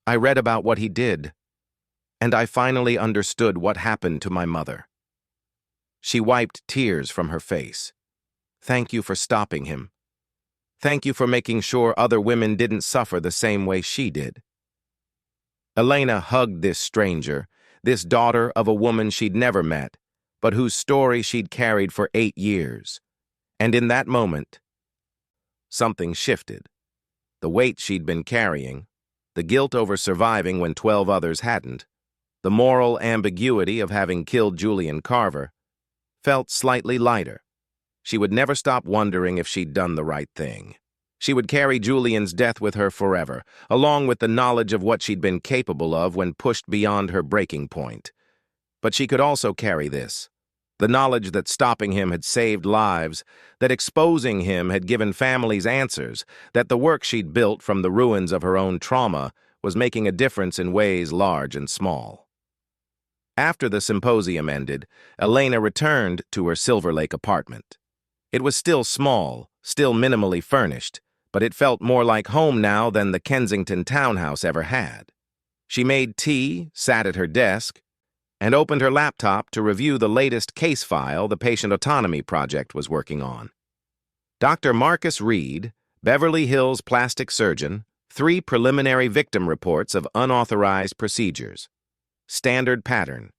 I read about what he did, and I finally understood what happened to my mother." She wiped tears from her face. "Thank you for stopping him. Thank you for making sure other women didn't suffer the same way she did." Elena hugged this stranger, this daughter of a woman she'd never met, but whose story she'd carried for 8 years. And in that moment, something shifted. The weight she'd been carrying, the guilt over surviving when 12 others hadn't, the moral ambiguity of having killed Julian Carver, felt slightly lighter. She would never stop wondering if she'd done the right thing. She would carry Julian's death with her forever, along with the knowledge of what she'd been capable of when pushed beyond her breaking point. But she could also carry this, the knowledge that stopping him had saved lives, that exposing him had given families answers, that the work she'd built from the ruins of her own trauma was making a difference in ways large and small. After the symposium ended, Elena returned to her Silver Lake apartment. It was still small, still minimally furnished, but it felt more like home now than the Kensington townhouse ever had. She made tea, sat at her desk, and opened her laptop to review the latest case file the Patient Autonomy Project was working on. Dr. Marcus Reed, Beverly Hills plastic surgeon, 3 preliminary victim reports of unauthorized procedures. Standard pattern.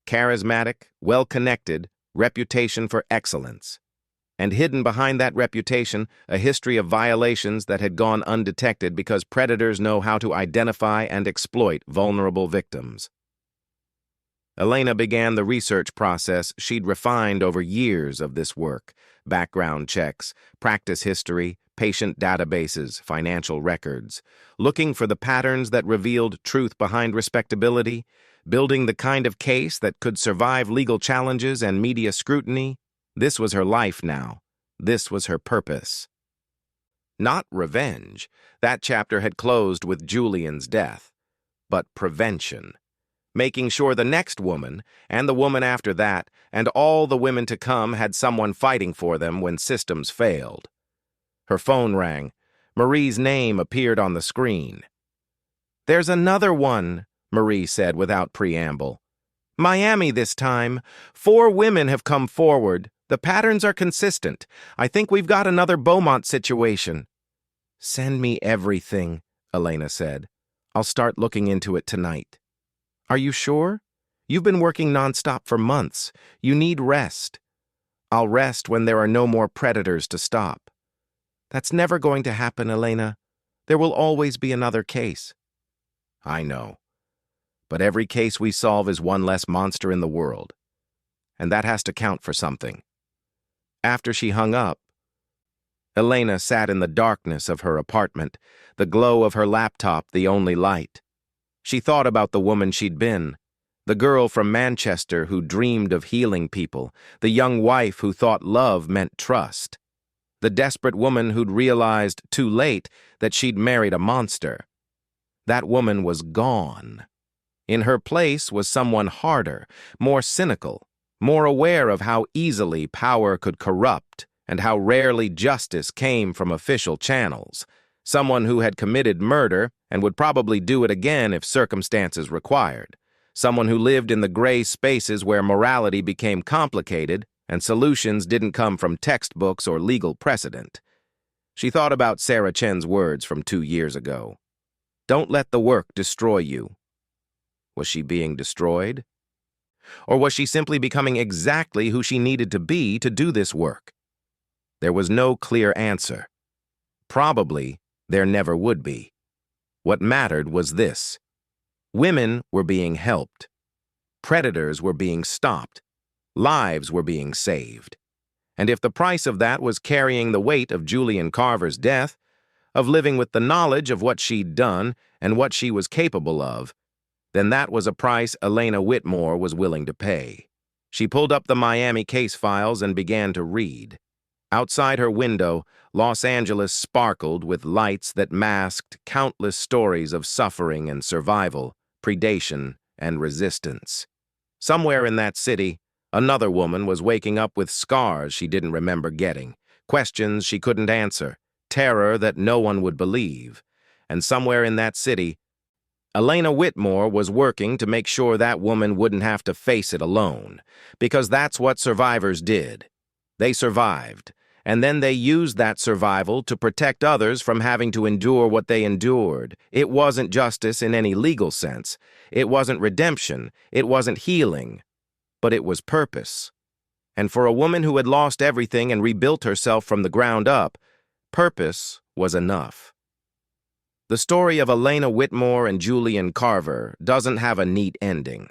Charismatic, well-connected, reputation for excellence. And hidden behind that reputation, a history of violations that had gone undetected because predators know how to identify and exploit vulnerable victims. Elena began the research process she'd refined over years of this work: background checks, practice history, patient databases, financial records, looking for the patterns that revealed truth behind respectability, building the kind of case that could survive legal challenges and media scrutiny. This was her life now. This was her purpose. Not revenge. That chapter had closed with Julian's death. But prevention. Making sure the next woman, and the woman after that, and all the women to come had someone fighting for them when systems failed. Her phone rang. Marie's name appeared on the screen. "There's another one," Marie said without preamble. "Miami this time. 4 women have come forward. The patterns are consistent. I think we've got another Beaumont situation." "Send me everything," Elena said. "I'll start looking into it tonight." "Are you sure? You've been working nonstop for months. You need rest." "I'll rest when there are no more predators to stop." "That's never going to happen, Elena. There will always be another case." "I know. But every case we solve is one less monster in the world. And that has to count for something." After she hung up, Elena sat in the darkness of her apartment, the glow of her laptop the only light. She thought about the woman she'd been, the girl from Manchester who dreamed of healing people, the young wife who thought love meant trust, the desperate woman who'd realized too late that she'd married a monster. That woman was gone. In her place was someone harder, more cynical, more aware of how easily power could corrupt and how rarely justice came from official channels. Someone who had committed murder and would probably do it again if circumstances required. Someone who lived in the gray spaces where morality became complicated and solutions didn't come from textbooks or legal precedent. She thought about Sarah Chen's words from 2 years ago. "Don't let the work destroy you." Was she being destroyed? Or was she simply becoming exactly who she needed to be to do this work? There was no clear answer. Probably there never would be. What mattered was this: women were being helped. Predators were being stopped. Lives were being saved. And if the price of that was carrying the weight of Julian Carver's death, of living with the knowledge of what she'd done and what she was capable of, then that was a price Elena Whitmore was willing to pay. She pulled up the Miami case files and began to read. Outside her window, Los Angeles sparkled with lights that masked countless stories of suffering and survival, predation and resistance. Somewhere in that city, another woman was waking up with scars she didn't remember getting, questions she couldn't answer, terror that no one would believe. And somewhere in that city, Elena Whitmore was working to make sure that woman wouldn't have to face it alone, because that's what survivors did. They survived, and then they used that survival to protect others from having to endure what they endured. It wasn't justice in any legal sense. It wasn't redemption. It wasn't healing. But it was purpose. And for a woman who had lost everything and rebuilt herself from the ground up, purpose was enough. The story of Elena Whitmore and Julian Carver doesn't have a neat ending.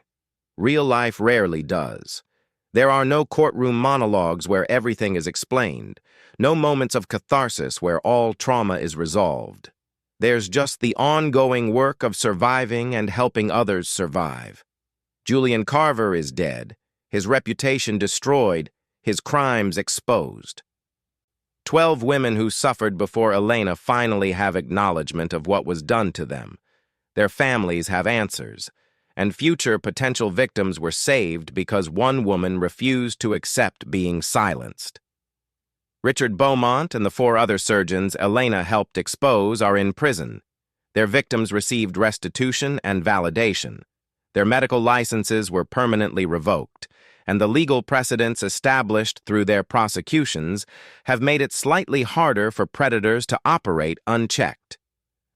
Real life rarely does. There are no courtroom monologues where everything is explained, no moments of catharsis where all trauma is resolved. There's just the ongoing work of surviving and helping others survive. Julian Carver is dead, his reputation destroyed, his crimes exposed. 12 women who suffered before Elena finally have acknowledgement of what was done to them. Their families have answers, and future potential victims were saved because one woman refused to accept being silenced. Richard Beaumont and the 4 other surgeons Elena helped expose are in prison. Their victims received restitution and validation. Their medical licenses were permanently revoked, and the legal precedents established through their prosecutions have made it slightly harder for predators to operate unchecked.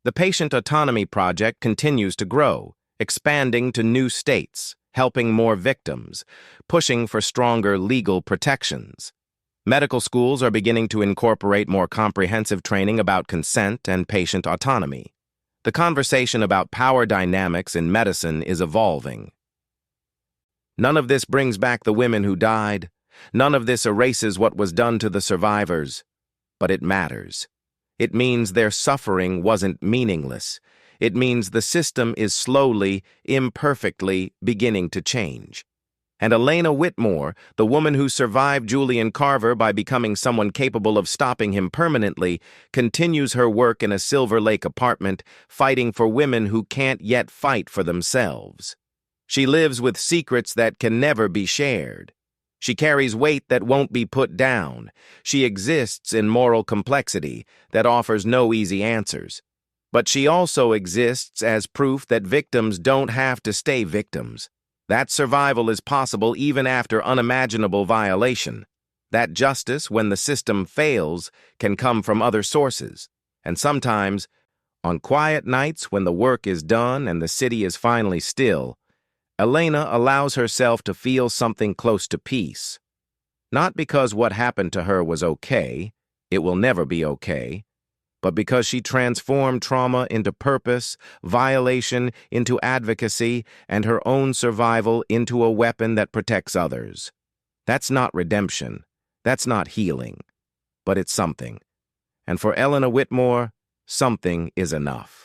The Patient Autonomy Project continues to grow, expanding to new states, helping more victims, pushing for stronger legal protections. Medical schools are beginning to incorporate more comprehensive training about consent and patient autonomy. The conversation about power dynamics in medicine is evolving. None of this brings back the women who died. None of this erases what was done to the survivors. But it matters. It means their suffering wasn't meaningless. It means the system is slowly, imperfectly beginning to change. And Elena Whitmore, the woman who survived Julian Carver by becoming someone capable of stopping him permanently, continues her work in a Silver Lake apartment, fighting for women who can't yet fight for themselves. She lives with secrets that can never be shared. She carries weight that won't be put down. She exists in moral complexity that offers no easy answers. But she also exists as proof that victims don't have to stay victims. That survival is possible even after unimaginable violation. That justice, when the system fails, can come from other sources. And sometimes, on quiet nights when the work is done and the city is finally still, Elena allows herself to feel something close to peace. Not because what happened to her was okay, it will never be okay, but because she transformed trauma into purpose, violation into advocacy, and her own survival into a weapon that protects others. That's not redemption. That's not healing. But it's something. And for Elena Whitmore, something is enough.